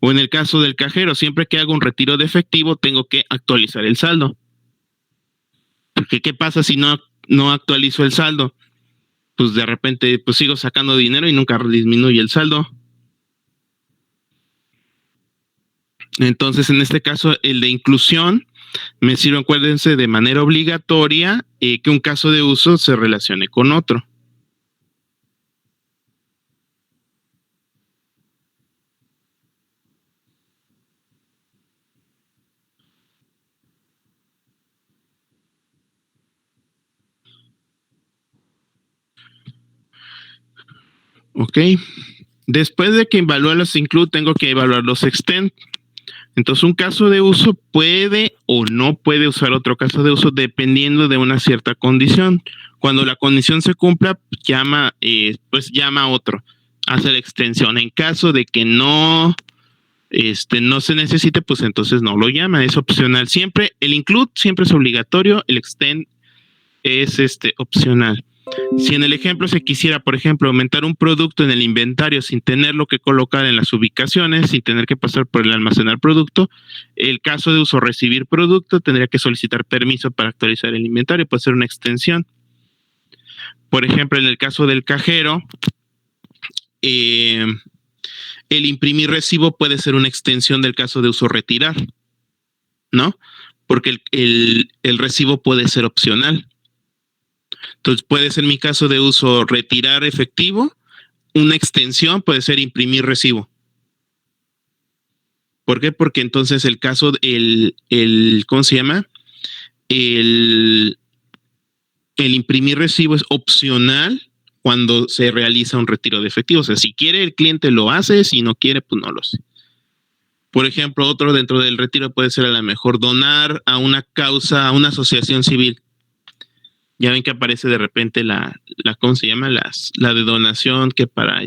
O en el caso del cajero, siempre que hago un retiro de efectivo, tengo que actualizar el saldo. Porque ¿qué pasa si no actualizo el saldo? Pues de repente pues sigo sacando dinero y nunca disminuye el saldo. Entonces, en este caso, el de inclusión me sirve, acuérdense, de manera obligatoria que un caso de uso se relacione con otro. Ok. Después de que evalúe los include, tengo que evaluar los extend. Entonces, un caso de uso puede o no puede usar otro caso de uso dependiendo de una cierta condición. Cuando la condición se cumpla, llama a otro, hace la extensión. En caso de que no se necesite, pues entonces no lo llama, es opcional. Siempre, el include siempre es obligatorio, el extend es opcional. Si en el ejemplo se quisiera, por ejemplo, aumentar un producto en el inventario sin tenerlo que colocar en las ubicaciones, sin tener que pasar por el almacenar producto, el caso de uso recibir producto tendría que solicitar permiso para actualizar el inventario, puede ser una extensión. Por ejemplo, en el caso del cajero, el imprimir recibo puede ser una extensión del caso de uso retirar, ¿no? Porque el recibo puede ser opcional. Entonces puede ser mi caso de uso retirar efectivo, una extensión puede ser imprimir recibo. ¿Por qué? Porque entonces el caso, ¿cómo se llama? El imprimir recibo es opcional cuando se realiza un retiro de efectivo. O sea, si quiere el cliente lo hace, si no quiere, pues no lo hace. Por ejemplo, otro dentro del retiro puede ser a lo mejor donar a una causa, a una asociación civil. Ya ven que aparece de repente ¿cómo se llama? La de donación que para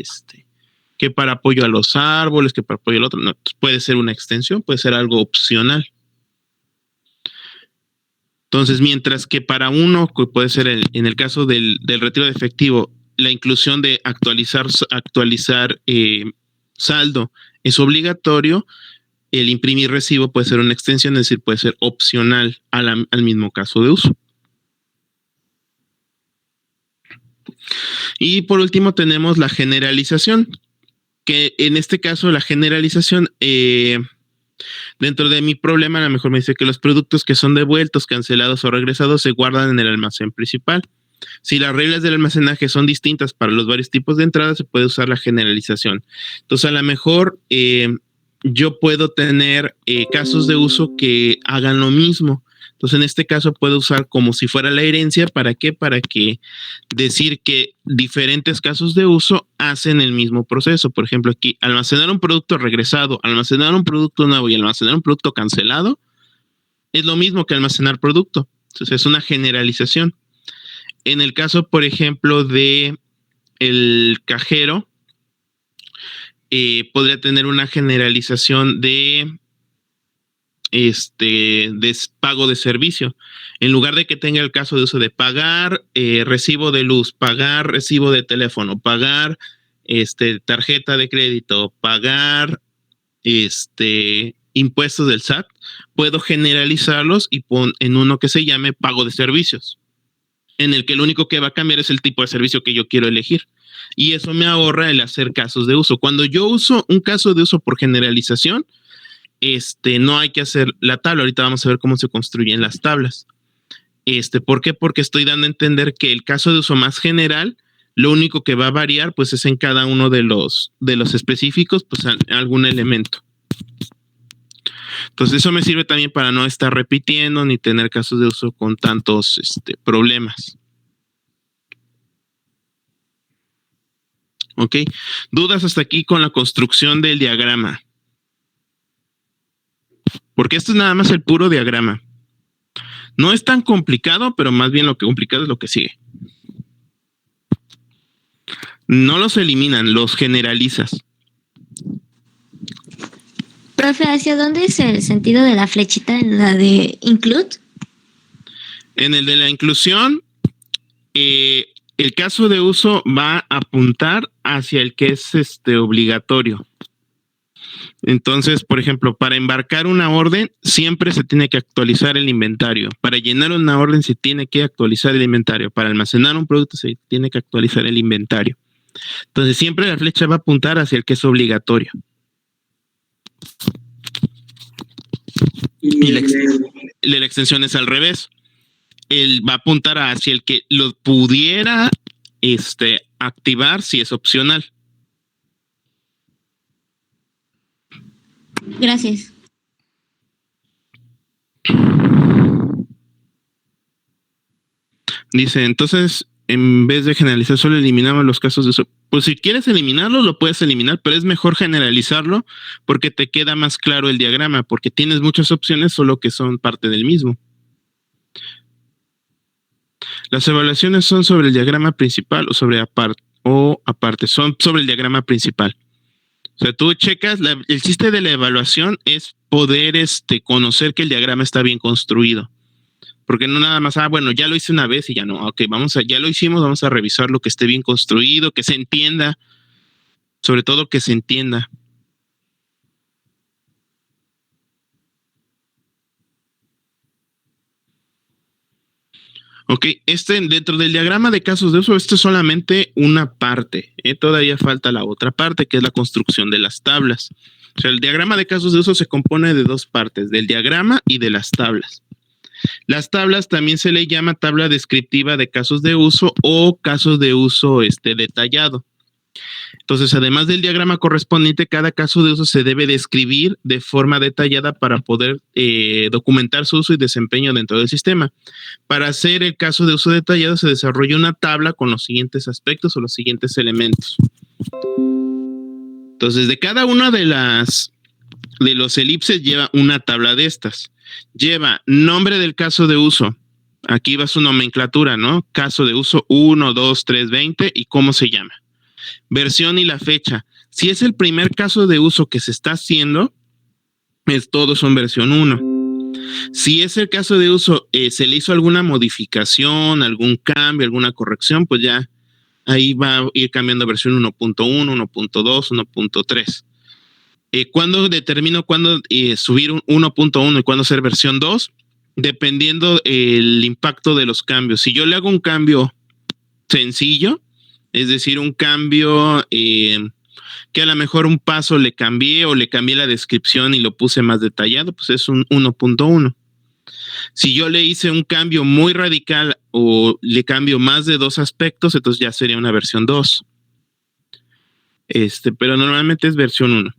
apoyo a los árboles, que para apoyo al otro. No, puede ser una extensión, puede ser algo opcional. Entonces, mientras que para uno, que puede ser en el caso del retiro de efectivo, la inclusión de actualizar saldo es obligatorio, el imprimir recibo puede ser una extensión, es decir, puede ser opcional al mismo caso de uso. Y por último tenemos la generalización, que en este caso la generalización, dentro de mi problema, a lo mejor me dice que los productos que son devueltos, cancelados o regresados se guardan en el almacén principal. Si las reglas del almacenaje son distintas para los varios tipos de entradas, se puede usar la generalización. Entonces, a lo mejor yo puedo tener casos de uso que hagan lo mismo. Entonces, en este caso puedo usar como si fuera la herencia. ¿Para qué? Para que decir que diferentes casos de uso hacen el mismo proceso. Por ejemplo, aquí, almacenar un producto regresado, almacenar un producto nuevo y almacenar un producto cancelado es lo mismo que almacenar producto. Entonces, es una generalización. En el caso, por ejemplo, de el cajero, podría tener una generalización de pago de servicio. En lugar de que tenga el caso de uso de pagar recibo de luz, pagar recibo de teléfono, pagar tarjeta de crédito, pagar impuestos del SAT, puedo generalizarlos y en uno que se llame pago de servicios, en el que lo único que va a cambiar es el tipo de servicio que yo quiero elegir. Y eso me ahorra el hacer casos de uso. Cuando yo uso un caso de uso por generalización, no hay que hacer la tabla. Ahorita vamos a ver cómo se construyen las tablas. ¿Por qué? Porque estoy dando a entender que el caso de uso más general, lo único que va a variar, pues es en cada uno de los específicos, pues algún elemento. Entonces eso me sirve también para no estar repitiendo ni tener casos de uso con tantos problemas. ¿Ok? ¿Dudas hasta aquí con la construcción del diagrama? Porque esto es nada más el puro diagrama. No es tan complicado, pero más bien lo que complicado es lo que sigue. No los eliminan, los generalizas. Profe, ¿hacia dónde es el sentido de la flechita en la de include? En el de la inclusión, el caso de uso va a apuntar hacia el que es obligatorio. Entonces, por ejemplo, para embarcar una orden, siempre se tiene que actualizar el inventario. Para llenar una orden, se tiene que actualizar el inventario. Para almacenar un producto, se tiene que actualizar el inventario. Entonces, siempre la flecha va a apuntar hacia el que es obligatorio. Y la extensión es al revés. Él va a apuntar hacia el que lo pudiera activar si es opcional. Gracias. Dice, entonces, en vez de generalizar, solo eliminamos los casos de uso. Pues si quieres eliminarlo, lo puedes eliminar, pero es mejor generalizarlo porque te queda más claro el diagrama, porque tienes muchas opciones, solo que son parte del mismo. Las evaluaciones son sobre el diagrama principal o aparte, son sobre el diagrama principal. O sea, tú checas, el chiste de la evaluación es poder conocer que el diagrama está bien construido. Porque no nada más, bueno, ya lo hice una vez y ya no. Ok, ya lo hicimos, vamos a revisar lo que esté bien construido, que se entienda. Sobre todo que se entienda. Ok, dentro del diagrama de casos de uso, esto es solamente una parte. Todavía falta la otra parte, que es la construcción de las tablas. O sea, el diagrama de casos de uso se compone de dos partes, del diagrama y de las tablas. Las tablas también se le llama tabla descriptiva de casos de uso o casos de uso detallado. Entonces, además del diagrama correspondiente, cada caso de uso se debe describir de forma detallada para poder documentar su uso y desempeño dentro del sistema. Para hacer el caso de uso detallado se desarrolla una tabla con los siguientes aspectos o los siguientes elementos. Entonces, de cada una de los elipses lleva una tabla de estas. Lleva nombre del caso de uso. Aquí va su nomenclatura, ¿no? Caso de uso 1, 2, 3, 20 y cómo se llama. Versión y la fecha. Si es el primer caso de uso que se está haciendo, todos son versión 1. Si es el caso de uso, se le hizo alguna modificación, algún cambio, alguna corrección, pues ya ahí va a ir cambiando versión 1.1, 1.2, 1.3. ¿Cuándo determino cuándo subir un 1.1 y cuándo hacer versión 2? Dependiendo el impacto de los cambios. Si yo le hago un cambio sencillo, es decir, un cambio que a lo mejor un paso le cambié o le cambié la descripción y lo puse más detallado, pues es un 1.1. Si yo le hice un cambio muy radical o le cambio más de 2 aspectos, entonces ya sería una versión 2. Pero normalmente es versión 1.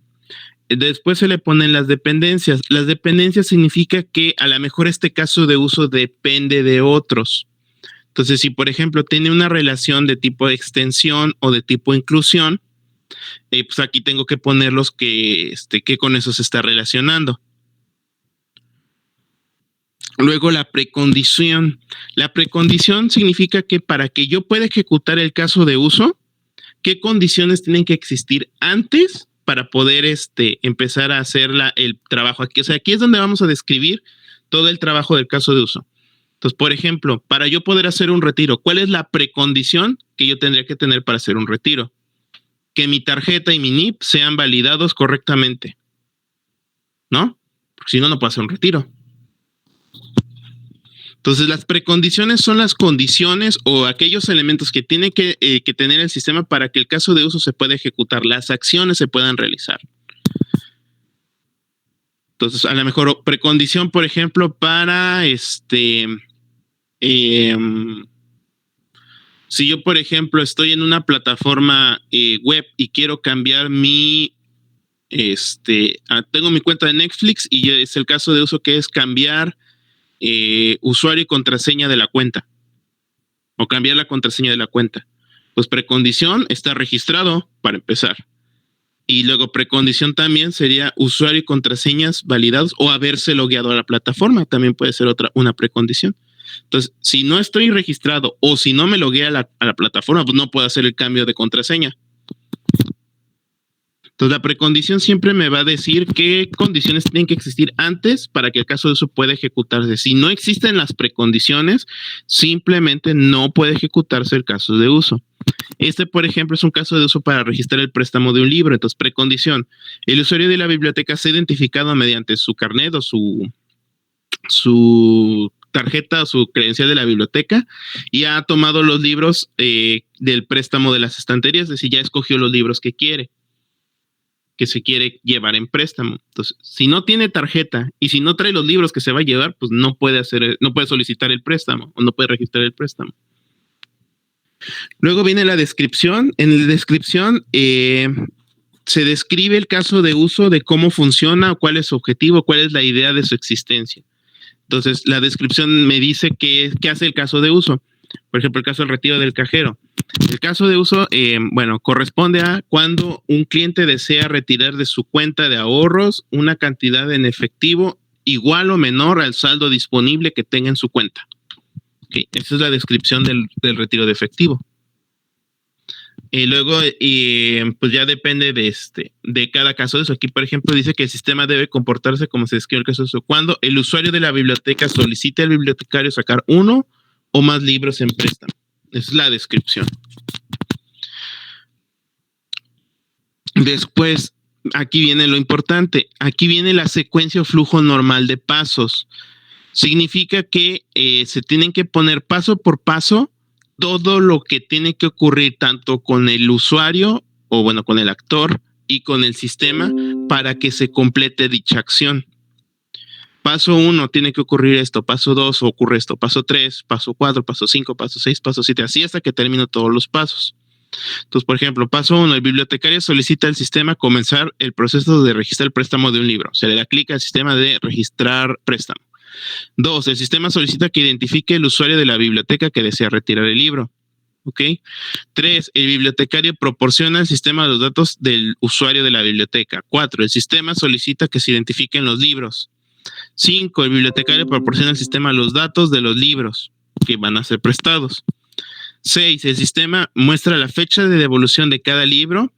Después se le ponen las dependencias. Las dependencias significa que a lo mejor este caso de uso depende de otros. Entonces, si por ejemplo tiene una relación de tipo extensión o de tipo inclusión, pues aquí tengo que ponerlos que con eso se está relacionando. Luego la precondición. La precondición significa que para que yo pueda ejecutar el caso de uso, ¿qué condiciones tienen que existir antes para poder empezar a hacer el trabajo aquí? O sea, aquí es donde vamos a describir todo el trabajo del caso de uso. Entonces, por ejemplo, para yo poder hacer un retiro, ¿cuál es la precondición que yo tendría que tener para hacer un retiro? Que mi tarjeta y mi NIP sean validados correctamente, ¿no? Porque si no, no puedo hacer un retiro. Entonces, las precondiciones son las condiciones o aquellos elementos que tiene que tener el sistema para que el caso de uso se pueda ejecutar, las acciones se puedan realizar. Entonces, a lo mejor precondición, por ejemplo, para si yo, por ejemplo, estoy en una plataforma web y quiero cambiar tengo mi cuenta de Netflix y es el caso de uso que es cambiar usuario y contraseña de la cuenta o cambiar la contraseña de la cuenta. Pues precondición está registrado para empezar. Y luego precondición también sería usuario y contraseñas validados o haberse logueado a la plataforma. También puede ser una precondición. Entonces, si no estoy registrado o si no me logueé a la plataforma, pues no puedo hacer el cambio de contraseña. Entonces, la precondición siempre me va a decir qué condiciones tienen que existir antes para que el caso de uso pueda ejecutarse. Si no existen las precondiciones, simplemente no puede ejecutarse el caso de uso. Por ejemplo, es un caso de uso para registrar el préstamo de un libro. Entonces, precondición. El usuario de la biblioteca se ha identificado mediante su carnet o su tarjeta o su credencial de la biblioteca y ha tomado los libros del préstamo de las estanterías, es decir, ya escogió los libros que se quiere llevar en préstamo. Entonces, si no tiene tarjeta y si no trae los libros que se va a llevar, pues no puede solicitar el préstamo o no puede registrar el préstamo. Luego viene la descripción. En la descripción se describe el caso de uso, de cómo funciona, cuál es su objetivo, cuál es la idea de su existencia. Entonces, la descripción me dice qué hace el caso de uso. Por ejemplo, el caso del retiro del cajero. El caso de uso, corresponde a cuando un cliente desea retirar de su cuenta de ahorros una cantidad en efectivo igual o menor al saldo disponible que tenga en su cuenta. Okay, esa es la descripción del retiro de efectivo. Y luego, pues ya depende de cada caso de eso. Aquí, por ejemplo, dice que el sistema debe comportarse como se describe el caso de eso. Cuando el usuario de la biblioteca solicite al bibliotecario sacar uno o más libros en préstamo. Esa es la descripción. Después, aquí viene lo importante. Aquí viene la secuencia o flujo normal de pasos. Significa que se tienen que poner paso por paso todo lo que tiene que ocurrir tanto con el usuario o bueno, con el actor y con el sistema para que se complete dicha acción. Paso 1 tiene que ocurrir esto, paso 2 ocurre esto, paso 3, paso 4, paso 5, paso 6, paso 7, así hasta que termino todos los pasos. Entonces, por ejemplo, paso 1, el bibliotecario solicita al sistema comenzar el proceso de registrar el préstamo de un libro. Se le da clic al sistema de registrar préstamo. 2, el sistema solicita que identifique el usuario de la biblioteca que desea retirar el libro. ¿Ok? 3, el bibliotecario proporciona al sistema los datos del usuario de la biblioteca. 4, el sistema solicita que se identifiquen los libros. 5, el bibliotecario proporciona al sistema los datos de los libros que van a ser prestados. 6, el sistema muestra la fecha de devolución de cada libro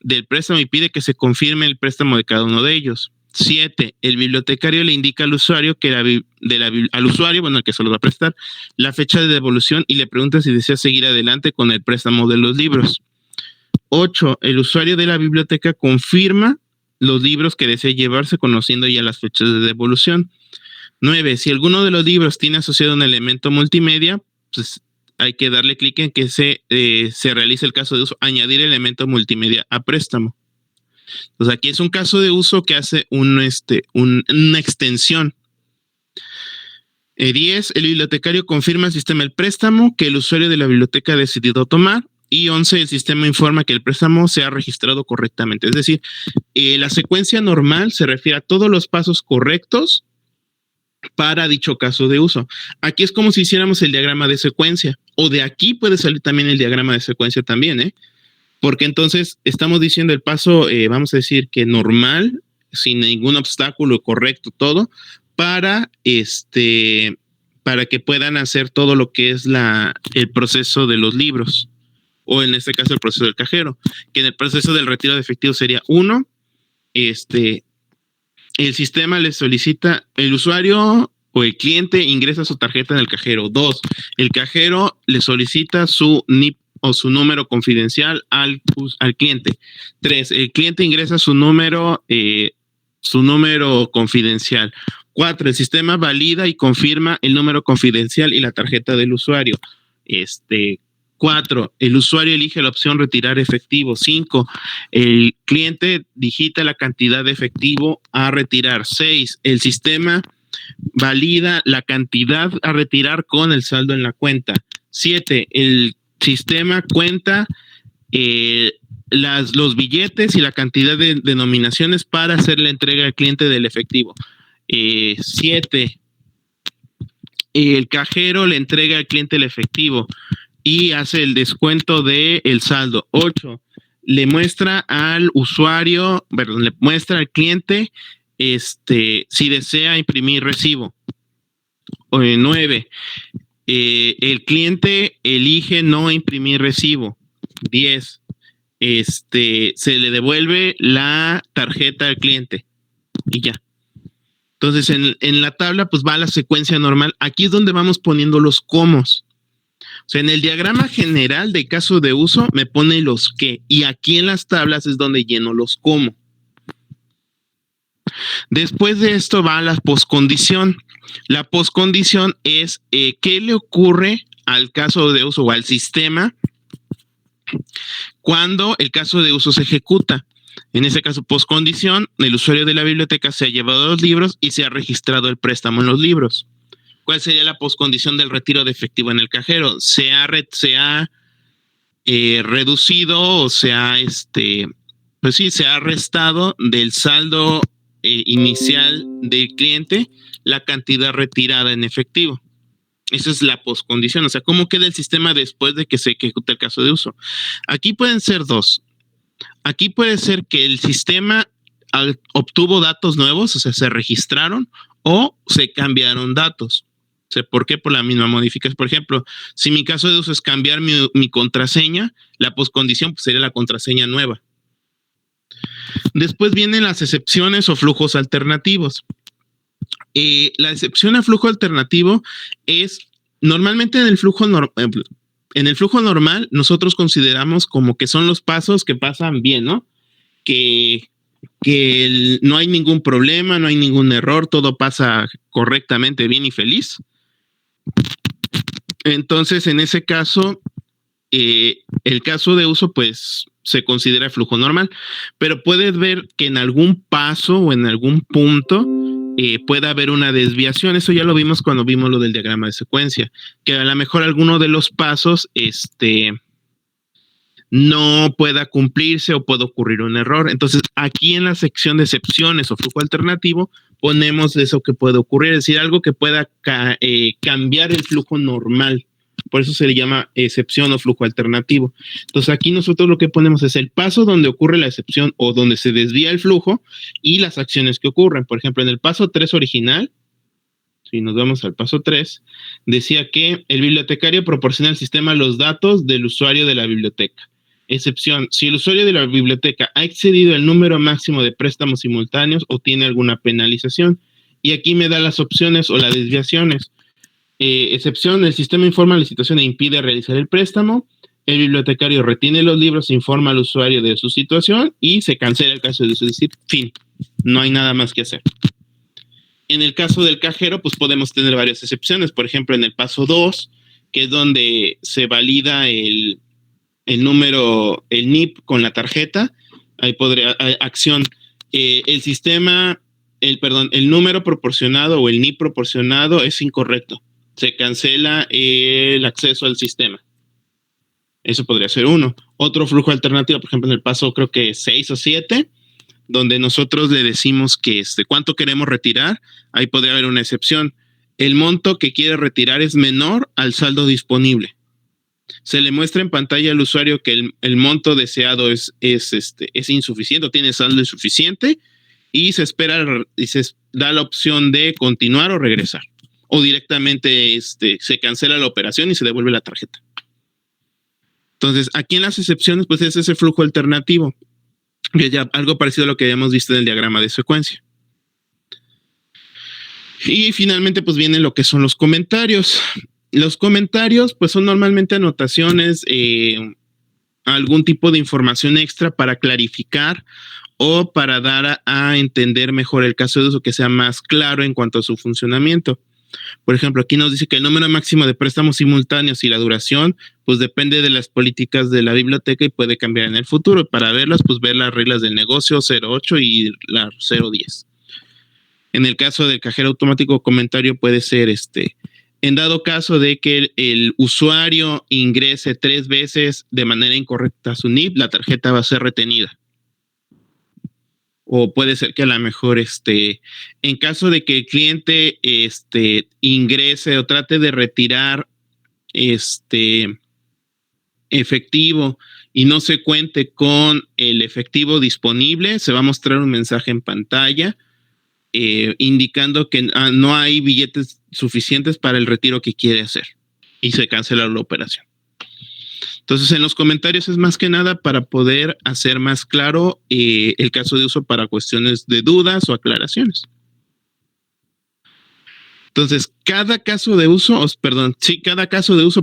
del préstamo y pide que se confirme el préstamo de cada uno de ellos. 7, el bibliotecario le indica al usuario al usuario, bueno, al que se lo va a prestar, la fecha de devolución y le pregunta si desea seguir adelante con el préstamo de los libros. 8, el usuario de la biblioteca confirma los libros que desea llevarse conociendo ya las fechas de devolución. 9, si alguno de los libros tiene asociado un elemento multimedia, pues hay que darle clic en que se realice el caso de uso, añadir elemento multimedia a préstamo. Entonces aquí es un caso de uso que hace una extensión. 10, el bibliotecario confirma al sistema el préstamo que el usuario de la biblioteca ha decidido tomar. Y 11, el sistema informa que el préstamo se ha registrado correctamente. Es decir, la secuencia normal se refiere a todos los pasos correctos para dicho caso de uso. Aquí es como si hiciéramos el diagrama de secuencia. O de aquí puede salir también el diagrama de secuencia también, porque entonces estamos diciendo el paso, vamos a decir que normal, sin ningún obstáculo, correcto, todo, para que puedan hacer todo lo que es el proceso de los libros. O en este caso el proceso del cajero, que en el proceso del retiro de efectivo sería 1, el sistema le solicita, el usuario o el cliente ingresa su tarjeta en el cajero. 2, el cajero le solicita su NIP o su número confidencial al cliente. 3, el cliente ingresa su número confidencial. 4, el sistema valida y confirma el número confidencial y la tarjeta del usuario. 4, el usuario elige la opción retirar efectivo. 5, el cliente digita la cantidad de efectivo a retirar. 6, el sistema valida la cantidad a retirar con el saldo en la cuenta. 7, el sistema cuenta los billetes y la cantidad de denominaciones para hacer la entrega al cliente del efectivo. 7, el cajero le entrega al cliente el efectivo y hace el descuento del saldo. 8, le muestra al usuario, perdón, le muestra al cliente si desea imprimir recibo. 9. El cliente elige no imprimir recibo. 10. Se le devuelve la tarjeta al cliente y ya. Entonces en la tabla pues va la secuencia normal. Aquí es donde vamos poniendo los comos. O sea, en el diagrama general de caso de uso me pone los qué, y aquí en las tablas es donde lleno los cómo. Después de esto va la poscondición. La poscondición es qué le ocurre al caso de uso o al sistema cuando el caso de uso se ejecuta. En ese caso, poscondición, el usuario de la biblioteca se ha llevado los libros y se ha registrado el préstamo en los libros. ¿Cuál sería la poscondición del retiro de efectivo en el cajero? Se ha reducido o se ha restado del saldo inicial del cliente la cantidad retirada en efectivo. Esa es la poscondición, o sea, cómo queda el sistema después de que se ejecute el caso de uso. Aquí pueden ser dos. Aquí puede ser que el sistema obtuvo datos nuevos, o sea, se registraron o se cambiaron datos. O sea, ¿por qué? Por la misma modificación. Por ejemplo, si mi caso de uso es cambiar mi contraseña, la poscondición pues, sería la contraseña nueva. Después vienen las excepciones o flujos alternativos. La excepción a flujo alternativo es normalmente en el flujo normal nosotros consideramos como que son los pasos que pasan bien, ¿no? Que no hay ningún problema, no hay ningún error, todo pasa correctamente, bien y feliz. Entonces, en ese caso, el caso de uso, pues, se considera flujo normal, pero puedes ver que en algún paso o en algún punto puede haber una desviación. Eso ya lo vimos cuando vimos lo del diagrama de secuencia, que a lo mejor alguno de los pasos, no pueda cumplirse o puede ocurrir un error. Entonces, aquí en la sección de excepciones o flujo alternativo, ponemos eso que puede ocurrir, es decir, algo que pueda cambiar el flujo normal. Por eso se le llama excepción o flujo alternativo. Entonces, aquí nosotros lo que ponemos es el paso donde ocurre la excepción o donde se desvía el flujo y las acciones que ocurren. Por ejemplo, en el paso 3 original, si nos vamos al paso 3, decía que el bibliotecario proporciona al sistema los datos del usuario de la biblioteca. Excepción, si el usuario de la biblioteca ha excedido el número máximo de préstamos simultáneos o tiene alguna penalización. Y aquí me da las opciones o las desviaciones. Excepción, el sistema informa la situación e impide realizar el préstamo. El bibliotecario retiene los libros, informa al usuario de su situación y se cancela el caso de uso, es decir, fin. No hay nada más que hacer. En el caso del cajero, pues podemos tener varias excepciones. Por ejemplo, en el paso 2, que es donde se valida el número, el NIP con la tarjeta, ahí podría, acción, el número proporcionado o el NIP proporcionado es incorrecto. Se cancela el acceso al sistema. Eso podría ser uno. Otro flujo alternativo, por ejemplo, en el paso creo que 6 o 7, donde nosotros le decimos que cuánto queremos retirar, ahí podría haber una excepción. El monto que quiere retirar es menor al saldo disponible. Se le muestra en pantalla al usuario que el monto deseado es insuficiente o tiene saldo insuficiente y se espera y se da la opción de continuar o regresar. O directamente se cancela la operación y se devuelve la tarjeta. Entonces, aquí en las excepciones, pues es ese flujo alternativo, que ya algo parecido a lo que habíamos visto en el diagrama de secuencia. Y finalmente, pues vienen lo que son los comentarios. Los comentarios, pues son normalmente anotaciones, algún tipo de información extra para clarificar o para dar a entender mejor el caso de uso, que sea más claro en cuanto a su funcionamiento. Por ejemplo, aquí nos dice que el número máximo de préstamos simultáneos y la duración, pues depende de las políticas de la biblioteca y puede cambiar en el futuro. Para verlas, pues ver las reglas del negocio 08 y la 010. En el caso del cajero automático, comentario puede ser en dado caso de que el usuario ingrese 3 veces de manera incorrecta su NIP, la tarjeta va a ser retenida. O puede ser que a lo mejor en caso de que el cliente ingrese o trate de retirar efectivo y no se cuente con el efectivo disponible, se va a mostrar un mensaje en pantalla indicando que no hay billetes suficientes para el retiro que quiere hacer y se cancela la operación. Entonces, en los comentarios es más que nada para poder hacer más claro el caso de uso para cuestiones de dudas o aclaraciones. Entonces, cada caso de uso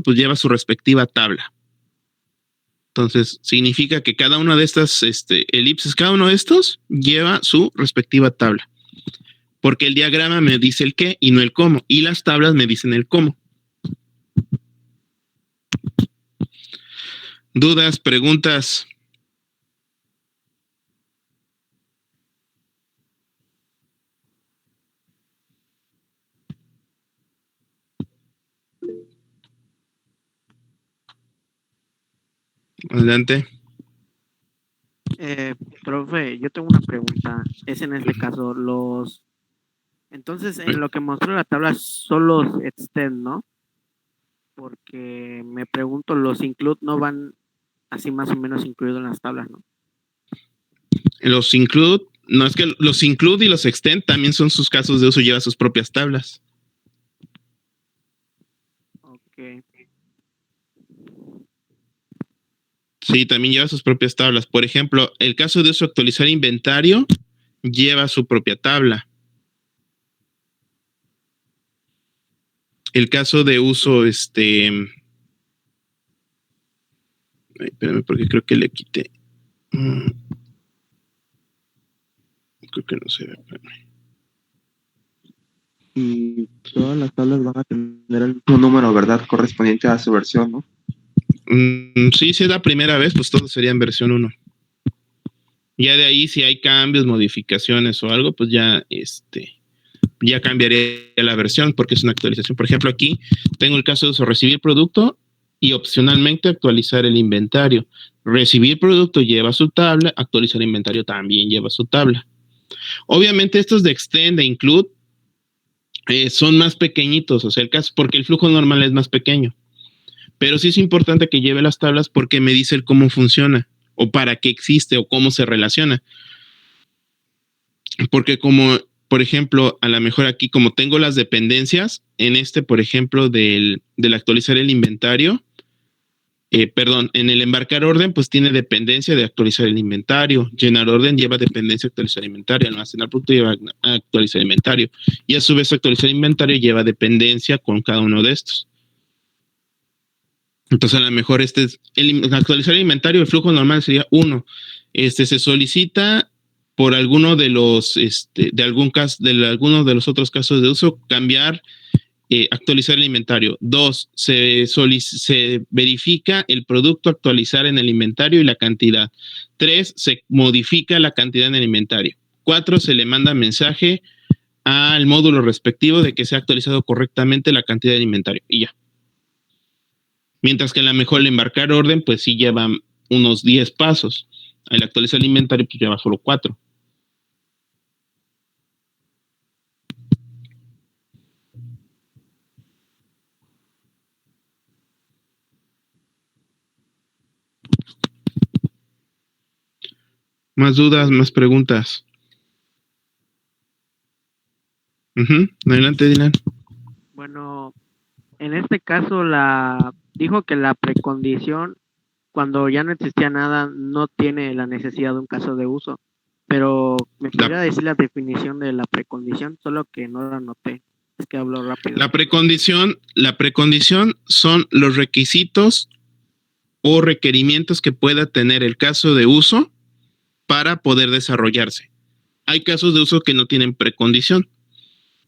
pues lleva su respectiva tabla. Entonces, significa que cada una de estas elipses, cada uno de estos lleva su respectiva tabla. Porque el diagrama me dice el qué y no el cómo. Y las tablas me dicen el cómo. ¿Dudas, preguntas? Adelante. Profe, yo tengo una pregunta. Es en este caso, entonces en lo que mostró la tabla solo los extend, ¿no? Porque me pregunto, los include no van así más o menos incluidos en las tablas, ¿no? Los include, no es que los include y los extend también son sus casos de uso, lleva sus propias tablas. Ok. Sí, también lleva sus propias tablas. Por ejemplo, el caso de uso actualizar inventario lleva su propia tabla. El caso de uso, ay, espérame, porque creo que le quité. Creo que no se ve. Espérame. Y todas las tablas van a tener el mismo número, ¿verdad? Correspondiente a su versión, ¿no? Sí, si es la primera vez, pues todo sería en versión 1. Ya de ahí, si hay cambios, modificaciones o algo, pues ya, ya cambiaría la versión porque es una actualización. Por ejemplo, aquí tengo el caso de uso recibir producto y opcionalmente actualizar el inventario. Recibir producto lleva su tabla, actualizar inventario también lleva su tabla. Obviamente estos de extend e include son más pequeñitos, o sea, el caso, porque el flujo normal es más pequeño. Pero sí es importante que lleve las tablas porque me dice el cómo funciona, o para qué existe, o cómo se relaciona. Porque como, por ejemplo, a lo mejor aquí, como tengo las dependencias, en por ejemplo, del actualizar el inventario, en el embarcar orden, pues tiene dependencia de actualizar el inventario. Llenar orden lleva dependencia de actualizar el inventario. Almacenar producto lleva a actualizar el inventario. Y a su vez, actualizar el inventario lleva dependencia con cada uno de estos. Entonces, a lo mejor actualizar el inventario, el flujo normal sería 1. Se solicita por alguno de los, algunos de los otros casos de uso, cambiar, actualizar el inventario. 2, se verifica el producto actualizar en el inventario y la cantidad. 3, se modifica la cantidad en el inventario. 4, se le manda mensaje al módulo respectivo de que se ha actualizado correctamente la cantidad de inventario. Y ya. Mientras que a lo mejor el embarcar orden, pues sí lleva unos 10 pasos. Al actualizar el inventario, pues lleva solo 4. Más dudas, más preguntas. Adelante, Dylan. Bueno, en este caso dijo que la precondición, cuando ya no existía nada, no tiene la necesidad de un caso de uso. Pero me podría decir la definición de la precondición, solo que no la anoté. Es que hablo rápido. La precondición son los requisitos o requerimientos que pueda tener el caso de uso para poder desarrollarse. Hay casos de uso que no tienen precondición.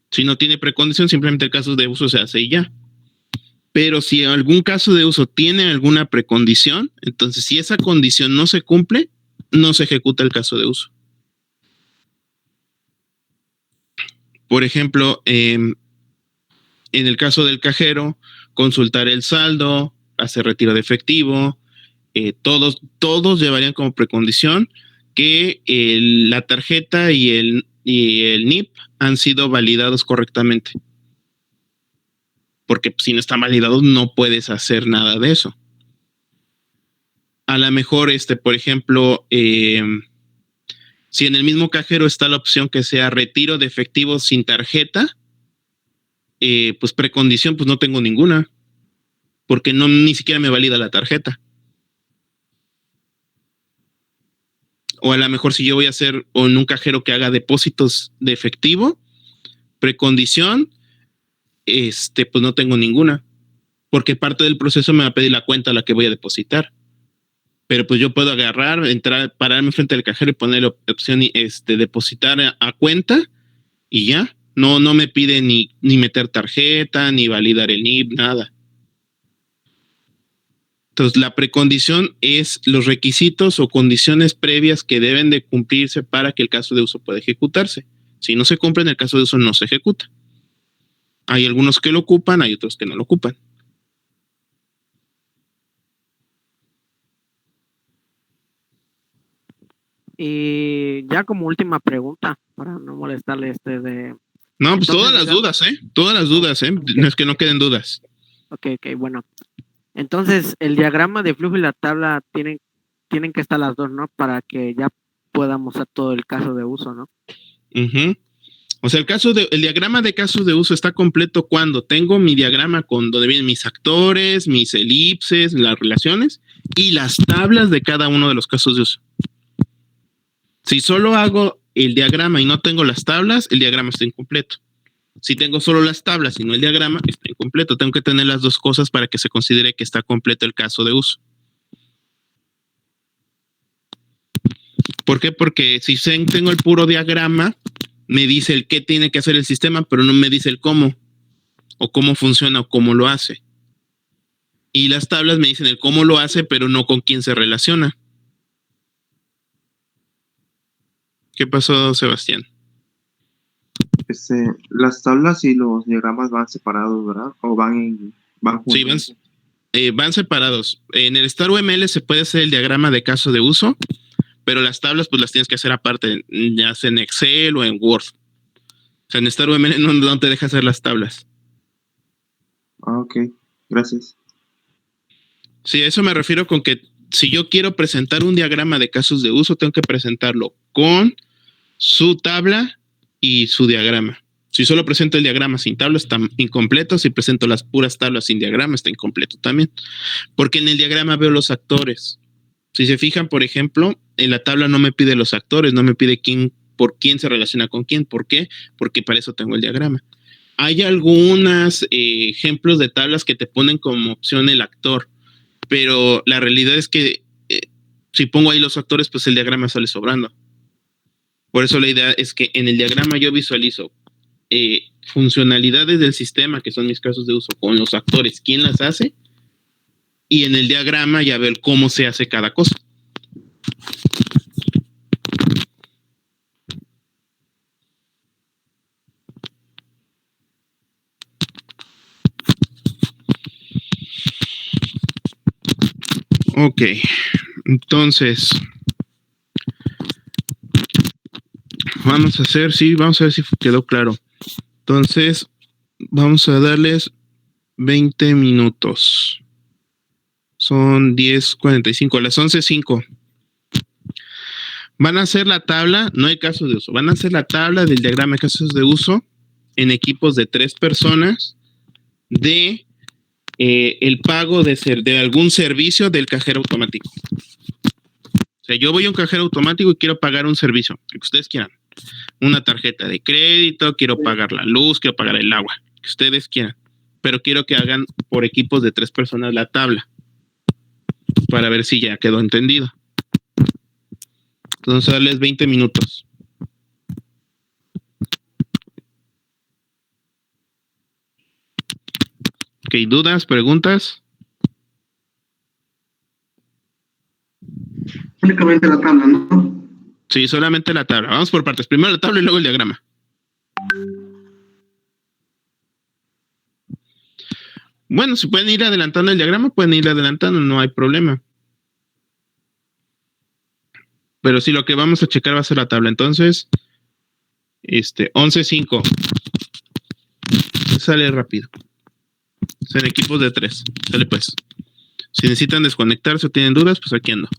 Si no tiene precondición, simplemente el caso de uso se hace y ya. Pero si algún caso de uso tiene alguna precondición, entonces si esa condición no se cumple, no se ejecuta el caso de uso. Por ejemplo, en el caso del cajero, consultar el saldo, hacer retiro de efectivo, todos llevarían como precondición que la tarjeta y el NIP han sido validados correctamente. Porque si no están validados no puedes hacer nada de eso. a lo mejor, por ejemplo, si en el mismo cajero está la opción que sea retiro de efectivo sin tarjeta, pues precondición, pues no tengo ninguna, porque no ni siquiera me valida la tarjeta. O a lo mejor si yo voy a hacer o en un cajero que haga depósitos de efectivo, precondición, pues no tengo ninguna, porque parte del proceso me va a pedir la cuenta a la que voy a depositar. Pero pues yo puedo agarrar, entrar, pararme frente al cajero y poner la opción depositar a cuenta y ya. No me pide ni meter tarjeta, ni validar el NIP, nada. Entonces, la precondición es los requisitos o condiciones previas que deben de cumplirse para que el caso de uso pueda ejecutarse. Si no se cumplen, el caso de uso no se ejecuta. Hay algunos que lo ocupan, hay otros que no lo ocupan. Y ya como última pregunta, para no molestarle No, pues Entonces, todas las dudas, ¿eh? Todas las dudas, ¿eh? Ok. No es que no queden dudas. Ok, bueno. Entonces, el diagrama de flujo y la tabla tienen que estar las dos, ¿no? Para que ya podamos hacer todo el caso de uso, ¿no? Uh-huh. O sea, el diagrama de casos de uso está completo cuando tengo mi diagrama con donde vienen mis actores, mis elipses, las relaciones y las tablas de cada uno de los casos de uso. Si solo hago el diagrama y no tengo las tablas, el diagrama está incompleto. Si tengo solo las tablas y no el diagrama, está incompleto. Tengo que tener las dos cosas para que se considere que está completo el caso de uso. ¿Por qué? Porque si tengo el puro diagrama, me dice el qué tiene que hacer el sistema, pero no me dice el cómo, o cómo funciona, o cómo lo hace. Y las tablas me dicen el cómo lo hace, pero no con quién se relaciona. ¿Qué pasó, Sebastián? Las tablas y los diagramas van separados, ¿verdad? ¿O van juntos? Sí, van separados. En el StarUML se puede hacer el diagrama de caso de uso, pero las tablas pues las tienes que hacer aparte, ya sea en Excel o en Word. O sea, en StarUML no te deja hacer las tablas. Ah, ok. Gracias. Sí, a eso me refiero con que si yo quiero presentar un diagrama de casos de uso, tengo que presentarlo con su tabla y su diagrama. Si solo presento el diagrama sin tabla, está incompleto. Si presento las puras tablas sin diagrama, está incompleto también. Porque en el diagrama veo los actores. Si se fijan, por ejemplo, en la tabla no me pide los actores, no me pide por quién se relaciona con quién. ¿Por qué? Porque para eso tengo el diagrama. Hay algunos ejemplos de tablas que te ponen como opción el actor, pero la realidad es que si pongo ahí los actores, pues el diagrama sale sobrando. Por eso la idea es que en el diagrama yo visualizo funcionalidades del sistema, que son mis casos de uso, con los actores, quién las hace, y en el diagrama ya ver cómo se hace cada cosa. Ok, entonces vamos a ver si quedó claro. Entonces, vamos a darles 20 minutos. Son 10:45, a las 11:05. Van a hacer la tabla, no hay casos de uso, van a hacer la tabla del diagrama de casos de uso en equipos de 3 personas de el pago de algún servicio del cajero automático. O sea, yo voy a un cajero automático y quiero pagar un servicio, el que ustedes quieran. Una tarjeta de crédito, quiero pagar la luz, quiero pagar el agua, que ustedes quieran. Pero quiero que hagan por equipos de 3 personas la tabla para ver si ya quedó entendido. Entonces, darles 20 minutos. Ok, ¿dudas, preguntas? Únicamente la tabla, ¿no? Sí, solamente la tabla. Vamos por partes. Primero la tabla y luego el diagrama. Bueno, si pueden ir adelantando el diagrama, pueden ir adelantando, no hay problema. Pero sí, lo que vamos a checar va a ser la tabla. Entonces, 11:05. Sale rápido. Son equipos de 3. Sale pues. Si necesitan desconectarse o tienen dudas, pues aquí ando.